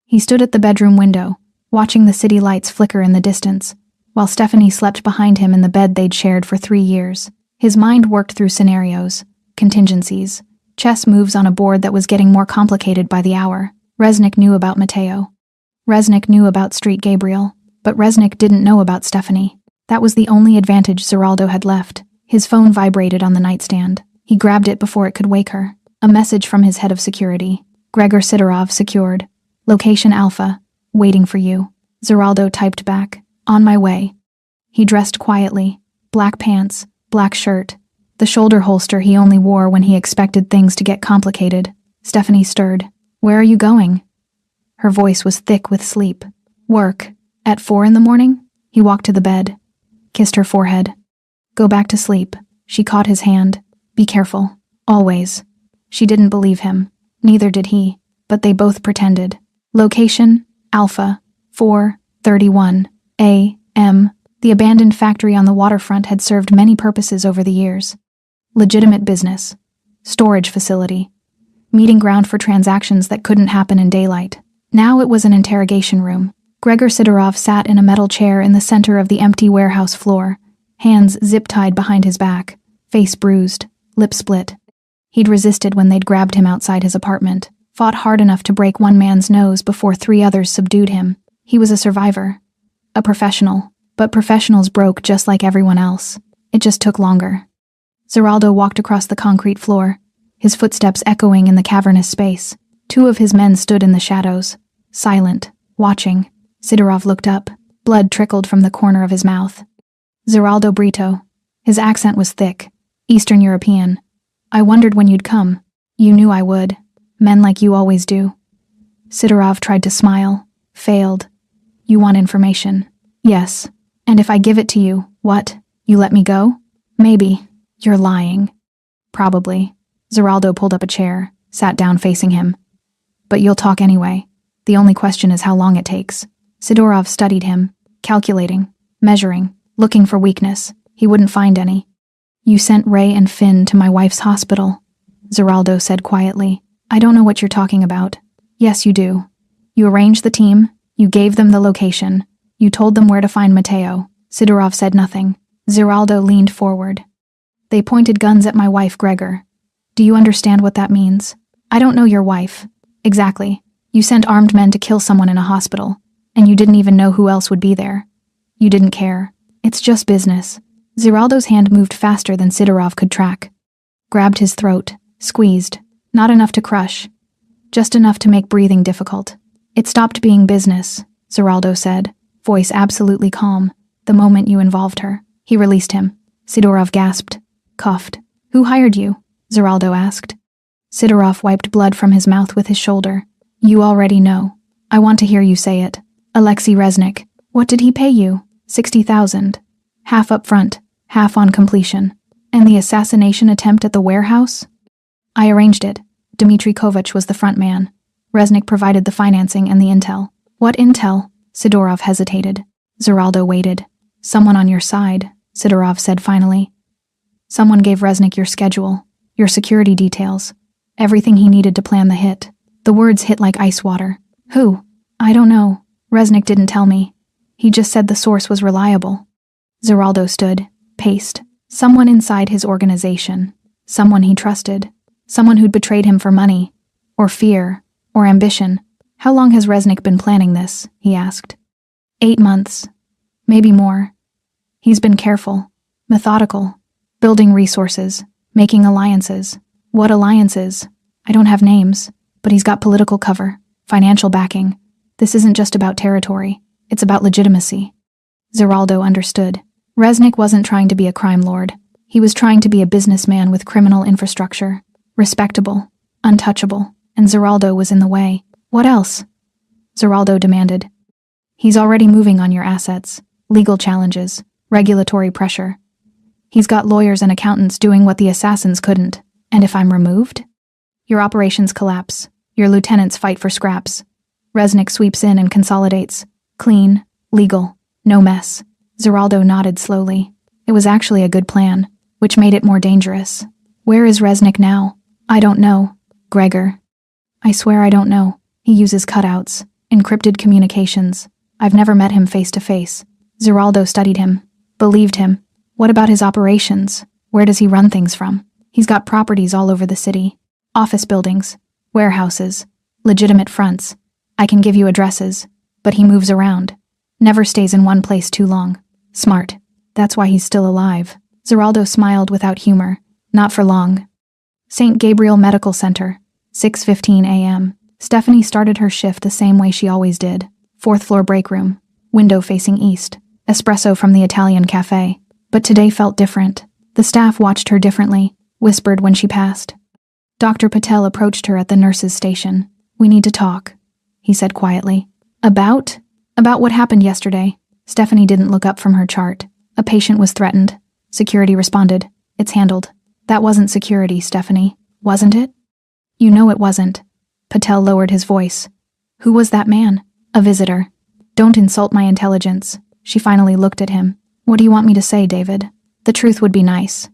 He stood at the bedroom window, watching the city lights flicker in the distance, while Stephanie slept behind him in the bed they'd shared for 3 years. His mind worked through scenarios, contingencies, chess moves on a board that was getting more complicated by the hour. Resnick knew about Mateo. Resnick knew about Street Gabriel, but Resnick didn't know about Stephanie. That was the only advantage Zeraldo had left. His phone vibrated on the nightstand. He grabbed it before it could wake her. A message from his head of security. Gregor Sidorov secured. Location Alpha. Waiting for you. Zeraldo typed back. On my way. He dressed quietly. Black pants, black shirt. The shoulder holster he only wore when he expected things to get complicated. Stephanie stirred. Where are you going? Her voice was thick with sleep. Work. At 4 in the morning? He walked to the bed. Kissed her forehead. Go back to sleep. She caught his hand. Be careful. Always. She didn't believe him. Neither did he. But they both pretended. Location, Alpha, 4:31 a.m. The abandoned factory on the waterfront had served many purposes over the years. Legitimate business. Storage facility. Meeting ground for transactions that couldn't happen in daylight. Now it was an interrogation room. Gregor Sidorov sat in a metal chair in the center of the empty warehouse floor, hands zip-tied behind his back, face bruised, lip split. He'd resisted when they'd grabbed him outside his apartment, fought hard enough to break one man's nose before 3 others subdued him. He was a survivor. A professional. But professionals broke just like everyone else. It just took longer. Zeraldo walked across the concrete floor, his footsteps echoing in the cavernous space. 2 of his men stood in the shadows, silent, watching. Sidorov looked up. Blood trickled from the corner of his mouth. Zeraldo Brito. His accent was thick, Eastern European. I wondered when you'd come. You knew I would. Men like you always do. Sidorov tried to smile. Failed. You want information? Yes. And if I give it to you, what? You let me go? Maybe. You're lying. Probably. Zeraldo pulled up a chair, sat down facing him. But you'll talk anyway. The only question is how long it takes. Sidorov studied him, calculating, measuring, looking for weakness. He wouldn't find any. You sent Ray and Finn to my wife's hospital, Zeraldo said quietly. I don't know what you're talking about. Yes, you do. You arranged the team, you gave them the location, you told them where to find Mateo. Sidorov said nothing. Zeraldo leaned forward. They pointed guns at my wife, Gregor. Do you understand what that means? I don't know your wife. Exactly. You sent armed men to kill someone in a hospital, and you didn't even know who else would be there. You didn't care. It's just business. Zeraldo's hand moved faster than Sidorov could track. Grabbed his throat, squeezed. Not enough to crush. Just enough to make breathing difficult. It stopped being business, Zeraldo said, voice absolutely calm, the moment you involved her. He released him. Sidorov gasped, coughed. Who hired you? Zeraldo asked. Sidorov wiped blood from his mouth with his shoulder. You already know. I want to hear you say it. Alexei Resnick. What did he pay you? 60,000. Half up front, half on completion. And the assassination attempt at the warehouse? I arranged it. Dmitry Kovach was the front man. Resnick provided the financing and the intel. What intel? Sidorov hesitated. Zeraldo waited. Someone on your side, Sidorov said finally. Someone gave Resnick your schedule, your security details, everything he needed to plan the hit. The words hit like ice water. Who? I don't know. Resnick didn't tell me. He just said the source was reliable. Zeraldo stood, paced. Someone inside his organization. Someone he trusted. Someone who'd betrayed him for money. Or fear. Or ambition. How long has Resnick been planning this? He asked. 8 months. Maybe more. He's been careful. Methodical. Building resources. Making alliances. What alliances? I don't have names. But he's got political cover. Financial backing. This isn't just about territory. It's about legitimacy. Zeraldo understood. Resnick wasn't trying to be a crime lord. He was trying to be a businessman with criminal infrastructure. Respectable. Untouchable. And Zeraldo was in the way. What else? Zeraldo demanded. He's already moving on your assets. Legal challenges. Regulatory pressure. He's got lawyers and accountants doing what the assassins couldn't. And if I'm removed? Your operations collapse. Your lieutenants fight for scraps. Resnick sweeps in and consolidates. Clean. Legal. No mess. Zeraldo nodded slowly. It was actually a good plan, which made it more dangerous. Where is Resnick now? I don't know. Gregor. I swear I don't know. He uses cutouts. Encrypted communications. I've never met him face to face. Zeraldo studied him. Believed him. What about his operations? Where does he run things from? He's got properties all over the city. Office buildings. Warehouses. Legitimate fronts. I can give you addresses. But he moves around. Never stays in one place too long. Smart. That's why he's still alive. Zeraldo smiled without humor. Not for long. St. Gabriel Medical Center. 6:15 a.m. Stephanie started her shift the same way she always did. 4th floor break room. Window facing east. Espresso from the Italian cafe. But today felt different. The staff watched her differently. Whispered when she passed. Dr. Patel approached her at the nurse's station. We need to talk, he said quietly. About what happened yesterday. Stephanie didn't look up from her chart. A patient was threatened. Security responded. It's handled. That wasn't security, Stephanie. Wasn't it? You know it wasn't. Patel lowered his voice. Who was that man? A visitor. Don't insult my intelligence. She finally looked at him. What do you want me to say, David? The truth would be nice.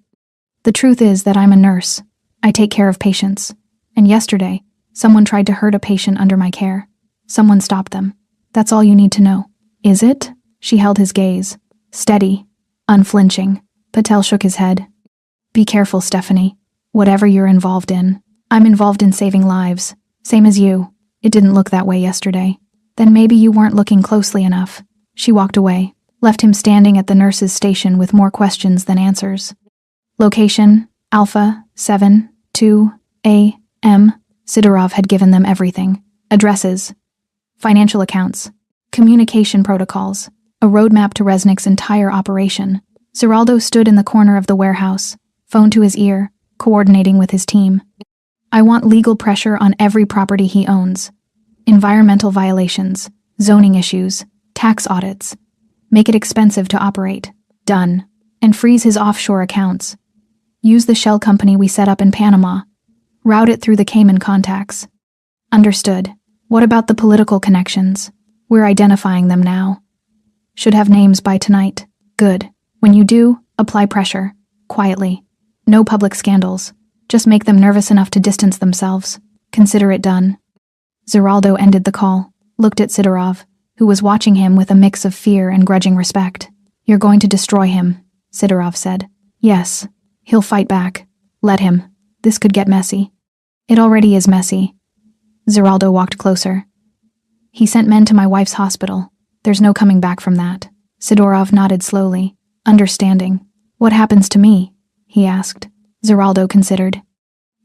The truth is that I'm a nurse. I take care of patients. And yesterday, someone tried to hurt a patient under my care. Someone stopped them. That's all you need to know. Is it? She held his gaze. Steady. Unflinching. Patel shook his head. Be careful, Stephanie. Whatever you're involved in. I'm involved in saving lives. Same as you. It didn't look that way yesterday. Then maybe you weren't looking closely enough. She walked away, left him standing at the nurse's station with more questions than answers. Location, Alpha, 7, 2, A, M. Sidorov had given them everything. Addresses. Financial accounts. Communication protocols. A roadmap to Resnick's entire operation. Zeraldo stood in the corner of the warehouse, phone to his ear, coordinating with his team. I want legal pressure on every property he owns. Environmental violations, zoning issues, tax audits. Make it expensive to operate. Done. And freeze his offshore accounts. Use the shell company we set up in Panama. Route it through the Cayman contacts. Understood. What about the political connections? We're identifying them now. Should have names by tonight. Good. When you do, apply pressure. Quietly. No public scandals. Just make them nervous enough to distance themselves. Consider it done. Zeraldo ended the call, looked at Sidorov, who was watching him with a mix of fear and grudging respect. You're going to destroy him, Sidorov said. Yes. He'll fight back. Let him. This could get messy. It already is messy. Zeraldo walked closer. He sent men to my wife's hospital. There's no coming back from that. Sidorov nodded slowly, understanding. What happens to me? He asked. Zeraldo considered.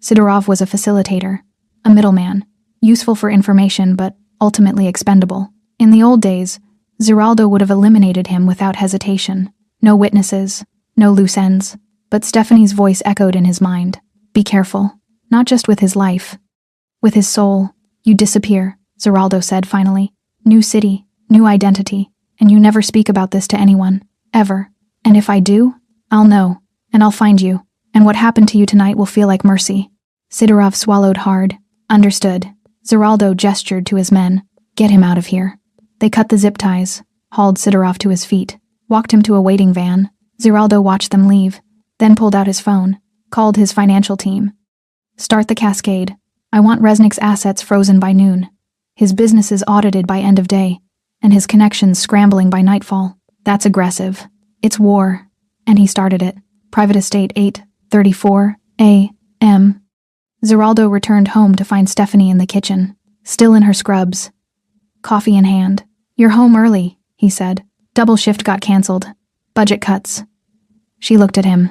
Sidorov was a facilitator, a middleman, useful for information but ultimately expendable. In the old days, Zeraldo would have eliminated him without hesitation. No witnesses, no loose ends. But Stephanie's voice echoed in his mind. Be careful. Not just with his life. With his soul. You disappear, Zeraldo said finally. New city, new identity. And you never speak about this to anyone. Ever. And if I do, I'll know. And I'll find you. And what happened to you tonight will feel like mercy. Sidorov swallowed hard. Understood. Zeraldo gestured to his men. Get him out of here. They cut the zip ties, hauled Sidorov to his feet, walked him to a waiting van. Zeraldo watched them leave, then pulled out his phone, called his financial team. Start the cascade. I want Resnick's assets frozen by noon. His businesses audited by end of day. and his connections scrambling by nightfall. That's aggressive. It's war. And he started it. Private Estate 8:34 a.m. Zeraldo returned home to find Stephanie in the kitchen, still in her scrubs, coffee in hand. "You're home early," he said. "Double shift got cancelled. Budget cuts." She looked at him.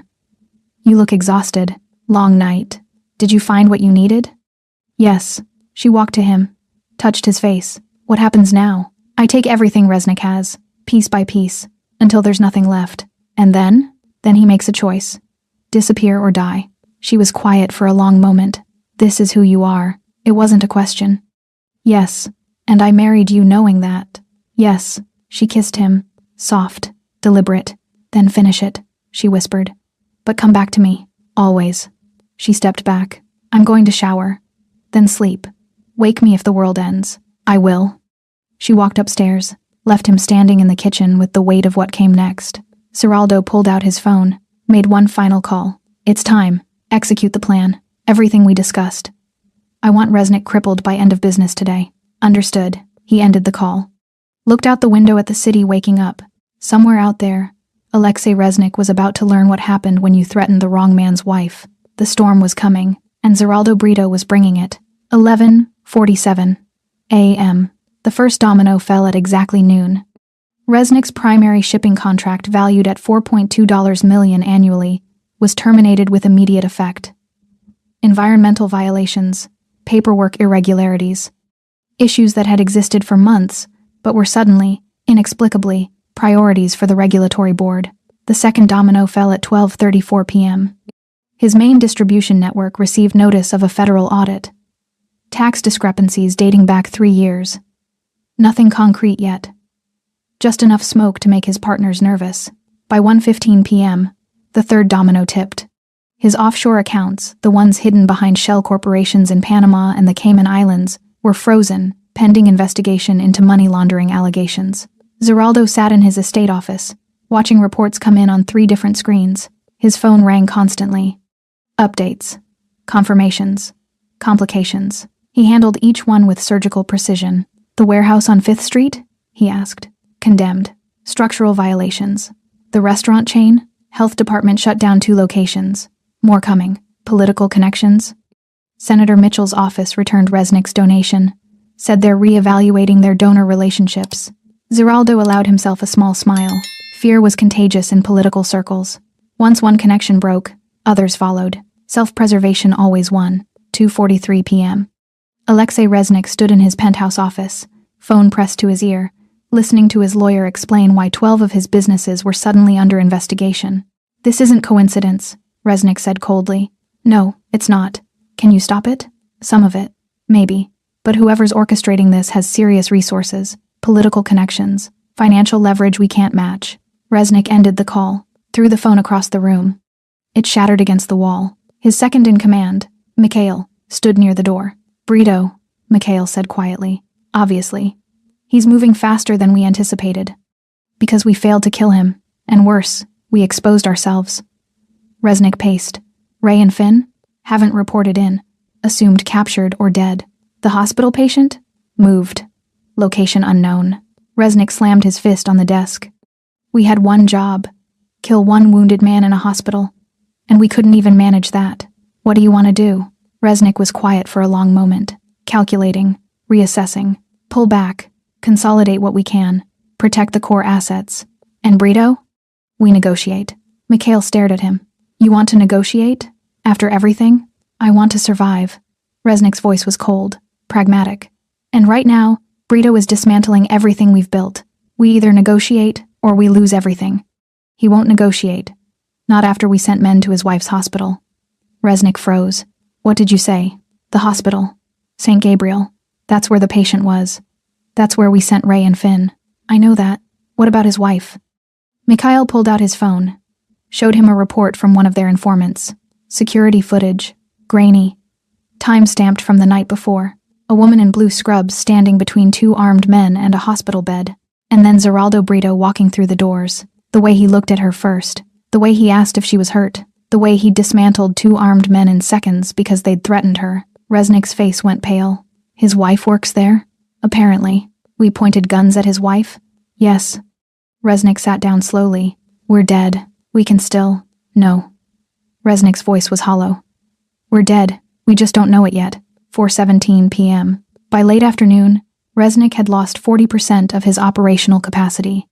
"You look exhausted. Long night. Did you find what you needed?" "Yes." She walked to him, touched his face. "What happens now?" "I take everything Resnick has, piece by piece, until there's nothing left. And then? Then he makes a choice. Disappear or die." She was quiet for a long moment. "This is who you are." It wasn't a question. "Yes, and I married you knowing that." "Yes." She kissed him, soft, deliberate. "Then finish it," she whispered. "But come back to me, always." She stepped back. "I'm going to shower. Then sleep. Wake me if the world ends." "I will." She walked upstairs, left him standing in the kitchen with the weight of what came next. Zeraldo pulled out his phone, made one final call. "It's time. Execute the plan. Everything we discussed. I want Resnick crippled by end of business today." "Understood." He ended the call. Looked out the window at the city waking up. Somewhere out there, Alexei Resnick was about to learn what happened when you threatened the wrong man's wife. The storm was coming, and Zeraldo Brito was bringing it. 11:47 a.m. The first domino fell at exactly noon. Resnick's primary shipping contract, valued at $4.2 million annually, was terminated with immediate effect. Environmental violations, paperwork irregularities, issues that had existed for months but were suddenly, inexplicably, priorities for the regulatory board. The second domino fell at 12:34 p.m. His main distribution network received notice of a federal audit. Tax discrepancies dating back 3 years. Nothing concrete yet. Just enough smoke to make his partners nervous. By 1:15 p.m., the third domino tipped. His offshore accounts, the ones hidden behind shell corporations in Panama and the Cayman Islands, were frozen, pending investigation into money laundering allegations. Zeraldo sat in his estate office, watching reports come in on 3 different screens. His phone rang constantly. Updates. Confirmations. Complications. He handled each one with surgical precision. "The warehouse on 5th Street?" he asked. "Condemned. Structural violations." "The restaurant chain?" "Health department shut down 2 locations. More coming." "Political connections?" Senator Mitchell's office returned Resnick's donation. Said they're re-evaluating their donor relationships. Zeraldo allowed himself a small smile. Fear was contagious in political circles. Once one connection broke, others followed. Self-preservation always won. 2:43 p.m. Alexei Resnick stood in his penthouse office, phone pressed to his ear, listening to his lawyer explain why 12 of his businesses were suddenly under investigation. "This isn't coincidence," Resnick said coldly. "No, it's not. Can you stop it?" "Some of it. Maybe. But whoever's orchestrating this has serious resources, political connections, financial leverage we can't match." Resnick ended the call, threw the phone across the room. It shattered against the wall. His second in command, Mikhail, stood near the door. "Brito," Mikhail said quietly. "Obviously. He's moving faster than we anticipated. Because we failed to kill him, and worse, we exposed ourselves." Resnick paced. "Ray and Finn? Haven't reported in. Assumed captured or dead. The hospital patient? Moved. Location unknown." Resnick slammed his fist on the desk. "We had one job. Kill one wounded man in a hospital. And we couldn't even manage that. What do you want to do?" Resnick was quiet for a long moment, calculating, reassessing. "Pull back, consolidate what we can, protect the core assets. And Brito? We negotiate." Mikhail stared at him. "You want to negotiate? After everything?" "I want to survive." Resnick's voice was cold, pragmatic. "And right now, Brito is dismantling everything we've built. We either negotiate or we lose everything. He won't negotiate. Not after we sent men to his wife's hospital." Resnick froze. "What did you say?" "The hospital. St. Gabriel. That's where the patient was. That's where we sent Ray and Finn." "I know that. What about his wife?" Mikhail pulled out his phone, showed him a report from one of their informants. Security footage, grainy, time-stamped from the night before. A woman in blue scrubs standing between 2 armed men and a hospital bed. And then Zeraldo Brito walking through the doors. The way he looked at her first. The way he asked if she was hurt. The way he dismantled 2 armed men in seconds because they'd threatened her. Resnick's face went pale. "His wife works there?" "Apparently." We pointed guns at his wife? Yes. Resnick sat down slowly. We're dead. We can still. No. Resnick's voice was hollow. We're dead. We just don't know it yet. 4:17 p.m. By late afternoon, Resnick had lost 40% of his operational capacity.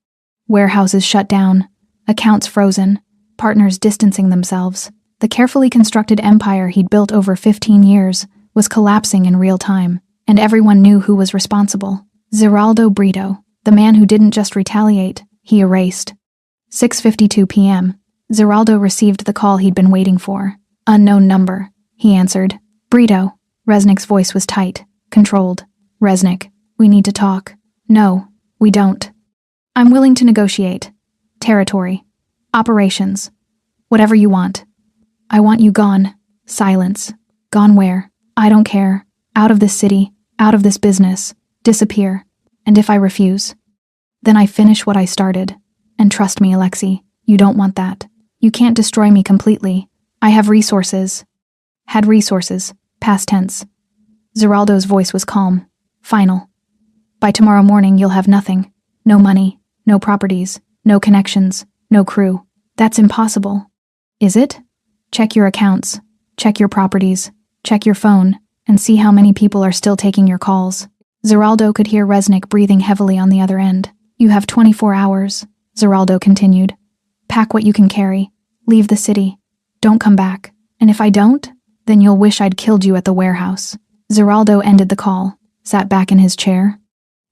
Warehouses shut down, accounts frozen, partners distancing themselves. The carefully constructed empire he'd built over 15 years was collapsing in real time, and everyone knew who was responsible. Zeraldo Brito, the man who didn't just retaliate, he erased. 6:52 p.m. Zeraldo received the call he'd been waiting for. Unknown number. He answered. Brito. Resnick's voice was tight, controlled. Resnick, we need to talk. No, we don't. I'm willing to negotiate. Territory. Operations. Whatever you want. I want you gone. Silence. Gone where? I don't care. Out of this city, out of this business. Disappear. And if I refuse, then I finish what I started. And trust me, Alexei, you don't want that. You can't destroy me completely. I have resources. Had resources. Past tense. Zeraldo's voice was calm. Final. By tomorrow morning you'll have nothing. No money, no properties, no connections, no crew. That's impossible. Is it? Check your accounts, check your properties, check your phone, and see how many people are still taking your calls. Zeraldo could hear Resnick breathing heavily on the other end. You have 24 hours, Zeraldo continued. Pack what you can carry. Leave the city. Don't come back. And if I don't, then you'll wish I'd killed you at the warehouse. Zeraldo ended the call, sat back in his chair.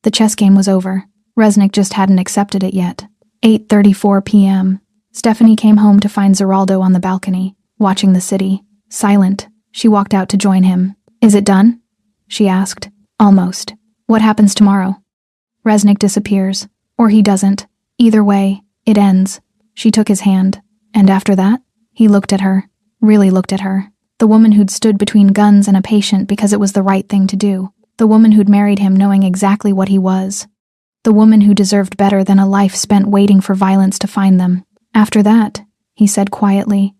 The chess game was over. Resnick just hadn't accepted it yet. 8:34 p.m. Stephanie came home to find Zeraldo on the balcony, watching the city. Silent, she walked out to join him. Is it done? She asked. Almost. What happens tomorrow? Resnick disappears. Or he doesn't. Either way, it ends. She took his hand. And after that? He looked at her. Really looked at her. The woman who'd stood between guns and a patient because it was the right thing to do. The woman who'd married him knowing exactly what he was. The woman who deserved better than a life spent waiting for violence to find them. After that, he said quietly,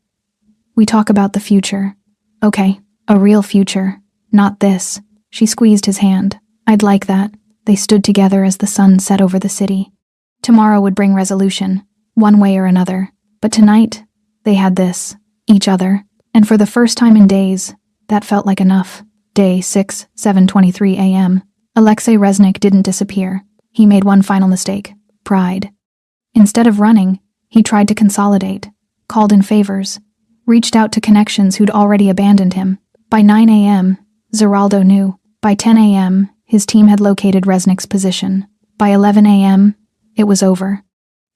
we talk about the future. Okay, a real future. Not this. She squeezed his hand. I'd like that. They stood together as the sun set over the city. Tomorrow would bring resolution, one way or another. But tonight, they had this, each other. And for the first time in days, that felt like enough. Day 6, 7:23 a.m. Alexei Resnick didn't disappear. He made one final mistake. Pride. Instead of running, he tried to consolidate, called in favors, reached out to connections who'd already abandoned him. By 9 a.m., Zeraldo knew. By 10 a.m., his team had located Resnick's position. By 11 a.m., it was over.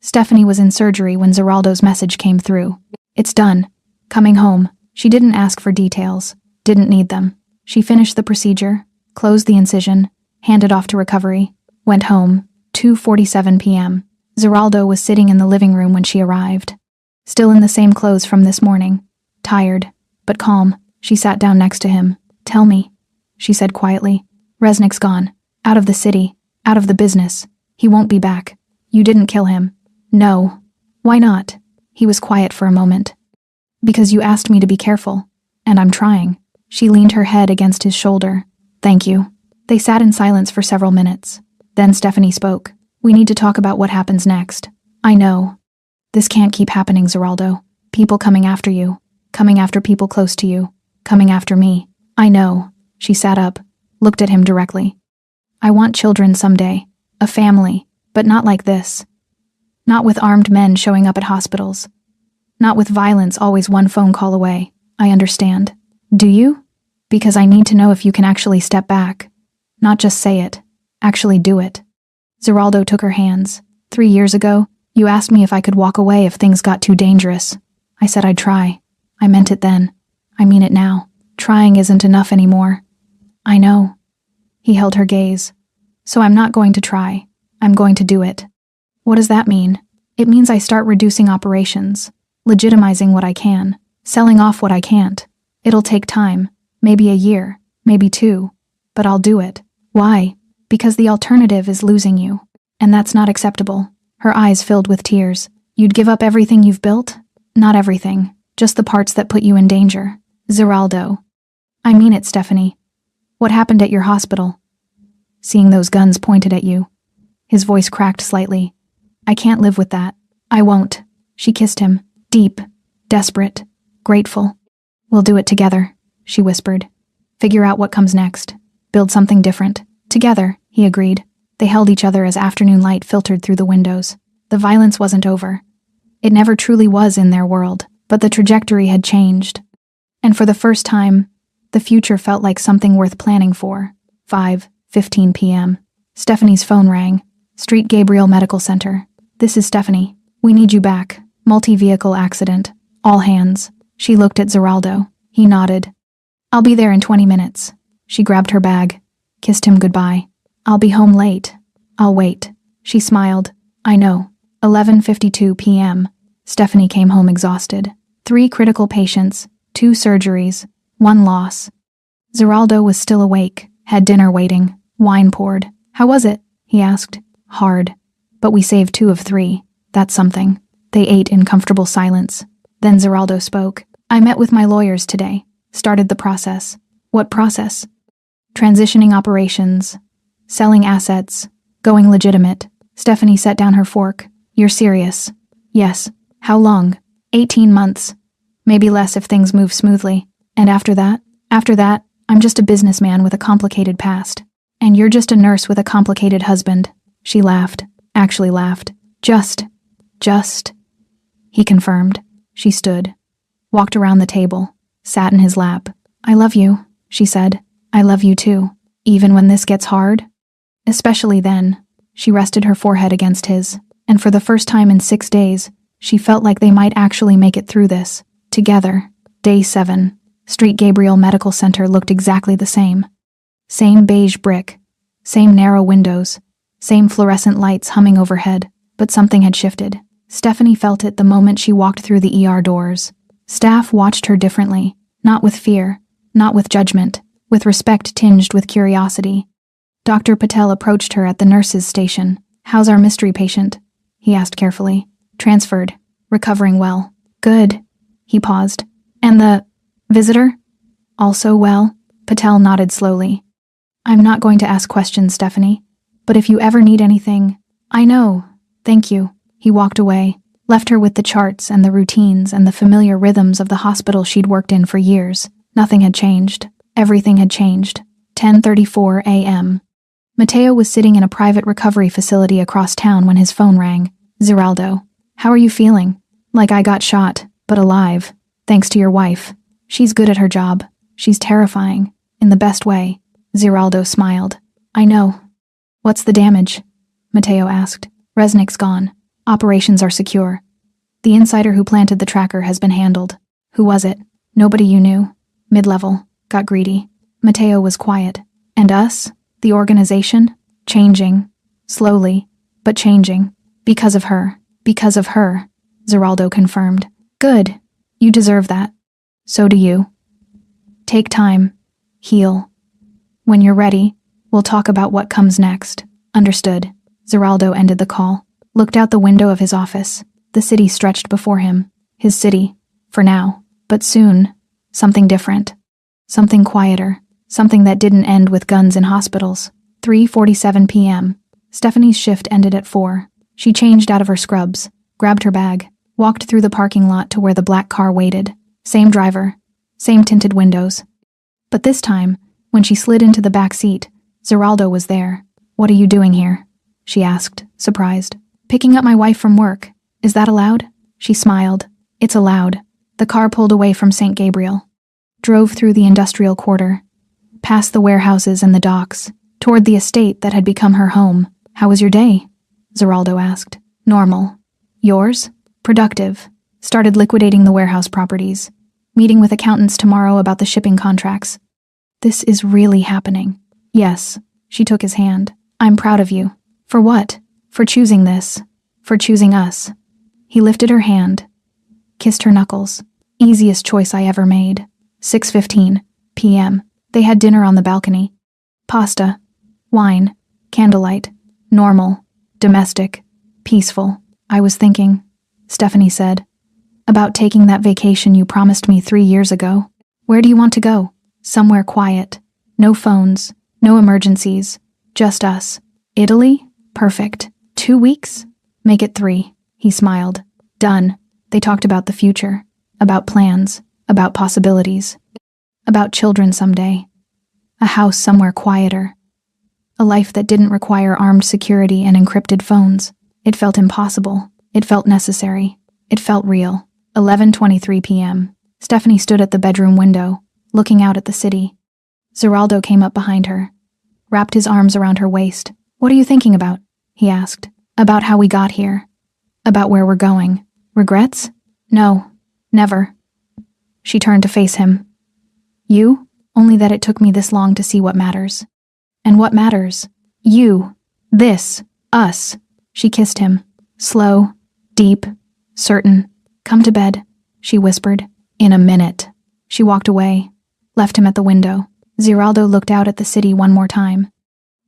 Stephanie was in surgery when Zeraldo's message came through. It's done. Coming home. She didn't ask for details, didn't need them. She finished the procedure, closed the incision, handed off to recovery, went home. 2:47 p.m. Zeraldo was sitting in the living room when she arrived. Still in the same clothes from this morning. Tired, but calm. She sat down next to him. Tell me, she said quietly. Resnick's gone. Out of the city. Out of the business. He won't be back. You didn't kill him. No. Why not? He was quiet for a moment. Because you asked me to be careful. And I'm trying. She leaned her head against his shoulder. Thank you. They sat in silence for several minutes. Then Stephanie spoke. We need to talk about what happens next. I know. This can't keep happening, Zeraldo. People coming after you. Coming after people close to you. Coming after me. I know. She sat up, looked at him directly. I want children someday. A family. But not like this. Not with armed men showing up at hospitals. Not with violence always one phone call away. I understand. Do you? Because I need to know if you can actually step back. Not just say it. Actually do it. Zeraldo took her hands. 3 years ago, you asked me if I could walk away if things got too dangerous. I said I'd try. I meant it then. I mean it now. Trying isn't enough anymore. I know. He held her gaze. So I'm not going to try. I'm going to do it. What does that mean? It means I start reducing operations, legitimizing what I can, selling off what I can't. It'll take time, maybe a year, maybe 2, but I'll do it. Why? Because the alternative is losing you, and that's not acceptable. Her eyes filled with tears. You'd give up everything you've built? Not everything, just the parts that put you in danger. Zeraldo. I mean it, Stephanie. What happened at your hospital? seeing those guns pointed at you. His voice cracked slightly. I can't live with that. I won't. She kissed him, deep, desperate, grateful. We'll do it together, she whispered. Figure out what comes next. Build something different. Together, he agreed. They held each other as afternoon light filtered through the windows. The violence wasn't over. It never truly was in their world, but the trajectory had changed. And for the first time, the future felt like something worth planning for. 5:15 p.m. Stephanie's phone rang. Street Gabriel Medical Center. This is Stephanie. We need you back. Multi-vehicle accident. All hands. She looked at Zeraldo. He nodded. I'll be there in 20 minutes. She grabbed her bag, kissed him goodbye. I'll be home late. I'll wait. She smiled. I know. 11:52 p.m. Stephanie came home exhausted. 3 critical patients, 2 surgeries, 1 loss. Zeraldo was still awake, had dinner waiting, wine poured. How was it? He asked. Hard. But we saved 2 of 3. That's something. They ate in comfortable silence. Then Zeraldo spoke. I met with my lawyers today. Started the process. What process? Transitioning operations. Selling assets. Going legitimate. Stephanie set down her fork. You're serious? Yes. How long? 18 months. Maybe less if things move smoothly. And after that? After that, I'm just a businessman with a complicated past. And you're just a nurse with a complicated husband. She laughed. Actually laughed. Just. He confirmed. She stood. Walked around the table. Sat in his lap. I love you, she said. I love you too. Even when this gets hard? Especially then. She rested her forehead against his. And for the first time in 6 days, she felt like they might actually make it through this. Together. Day 7. Street Gabriel Medical Center looked exactly the same. Same beige brick. Same narrow windows. Same fluorescent lights humming overhead. But something had shifted. Stephanie felt it the moment she walked through the ER doors. Staff watched her differently. Not with fear. Not with judgment. With respect tinged with curiosity. Dr. Patel approached her at the nurse's station. How's our mystery patient? He asked carefully. Transferred. Recovering well. Good. He paused. And the visitor? Also well? Patel nodded slowly. I'm not going to ask questions, Stephanie. But if you ever need anything... I know. Thank you. He walked away, left her with the charts and the routines and the familiar rhythms of the hospital she'd worked in for years. Nothing had changed. Everything had changed. 10:34 a.m. Mateo was sitting in a private recovery facility across town when his phone rang. Zeraldo. How are you feeling? Like I got shot, but alive. Thanks to your wife. She's good at her job. She's terrifying. In the best way. Zeraldo smiled. I know. What's the damage? Mateo asked. Resnick's gone. Operations are secure. The insider who planted the tracker has been handled. Who was it? Nobody you knew. Mid-level. Got greedy. Mateo was quiet. And us? The organization? Changing. Slowly. But changing. Because of her. Because of her. Zeraldo confirmed. Good. You deserve that. So do you. Take time. Heal. When you're ready, we'll talk about what comes next. Understood. Zeraldo ended the call. Looked out the window of his office. The city stretched before him. His city. For now. But soon. Something different. Something quieter. Something that didn't end with guns in hospitals. 3:47 p.m. Stephanie's shift ended at 4. She changed out of her scrubs. Grabbed her bag. Walked through the parking lot to where the black car waited. Same driver. Same tinted windows. But this time, when she slid into the back seat, Zeraldo was there. What are you doing here? She asked, surprised. Picking up my wife from work. Is that allowed? She smiled. It's allowed. The car pulled away from St. Gabriel. Drove through the industrial quarter. Past the warehouses and the docks. Toward the estate that had become her home. How was your day? Zeraldo asked. Normal. Yours? Productive. Started liquidating the warehouse properties. Meeting with accountants tomorrow about the shipping contracts. This is really happening. Yes. She took his hand. I'm proud of you. For what? For choosing this. For choosing us. He lifted her hand. Kissed her knuckles. Easiest choice I ever made. 6:15 p.m. They had dinner on the balcony. Pasta. Wine. Candlelight. Normal. Domestic. Peaceful. I was thinking, Stephanie said, about taking that vacation you promised me 3 years ago. Where do you want to go? Somewhere quiet. No phones. No emergencies. Just us. Italy? Perfect. 2 weeks? Make it 3. He smiled. Done. They talked about the future. About plans. About possibilities. About children someday. A house somewhere quieter. A life that didn't require armed security and encrypted phones. It felt impossible. It felt necessary. It felt real. 11:23 p.m. Stephanie stood at the bedroom window, looking out at the city. Zeraldo came up behind her, wrapped his arms around her waist. What are you thinking about? He asked. About how we got here. About where we're going. Regrets? No. Never. She turned to face him. You? Only that it took me this long to see what matters. And what matters? You. This. Us. She kissed him. Slow. Deep. Certain. Come to bed, she whispered. In a minute. She walked away, left him at the window. Zeraldo looked out at the city one more time.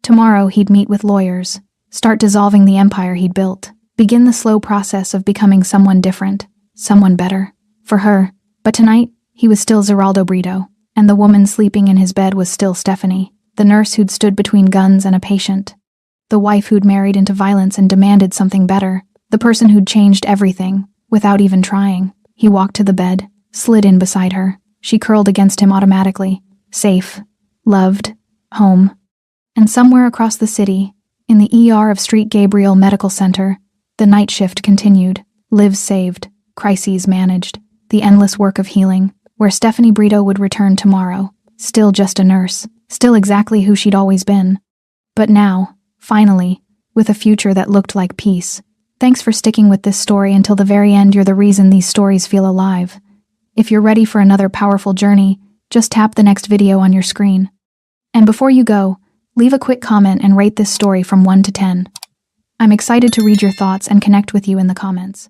Tomorrow he'd meet with lawyers, start dissolving the empire he'd built, begin the slow process of becoming someone different, someone better. For her. But tonight, he was still Zeraldo Brito, and the woman sleeping in his bed was still Stephanie, the nurse who'd stood between guns and a patient, the wife who'd married into violence and demanded something better, the person who'd changed everything, without even trying. He walked to the bed, slid in beside her. She curled against him automatically. Safe. Loved. Home. And somewhere across the city, in the ER of Street Gabriel Medical Center, the night shift continued. Lives saved. Crises managed. The endless work of healing, where Stephanie Brito would return tomorrow. Still just a nurse. Still exactly who she'd always been. But now, finally, with a future that looked like peace. Thanks for sticking with this story until the very end. You're the reason these stories feel alive. If you're ready for another powerful journey, just tap the next video on your screen. And before you go, leave a quick comment and rate this story from 1 to 10. I'm excited to read your thoughts and connect with you in the comments.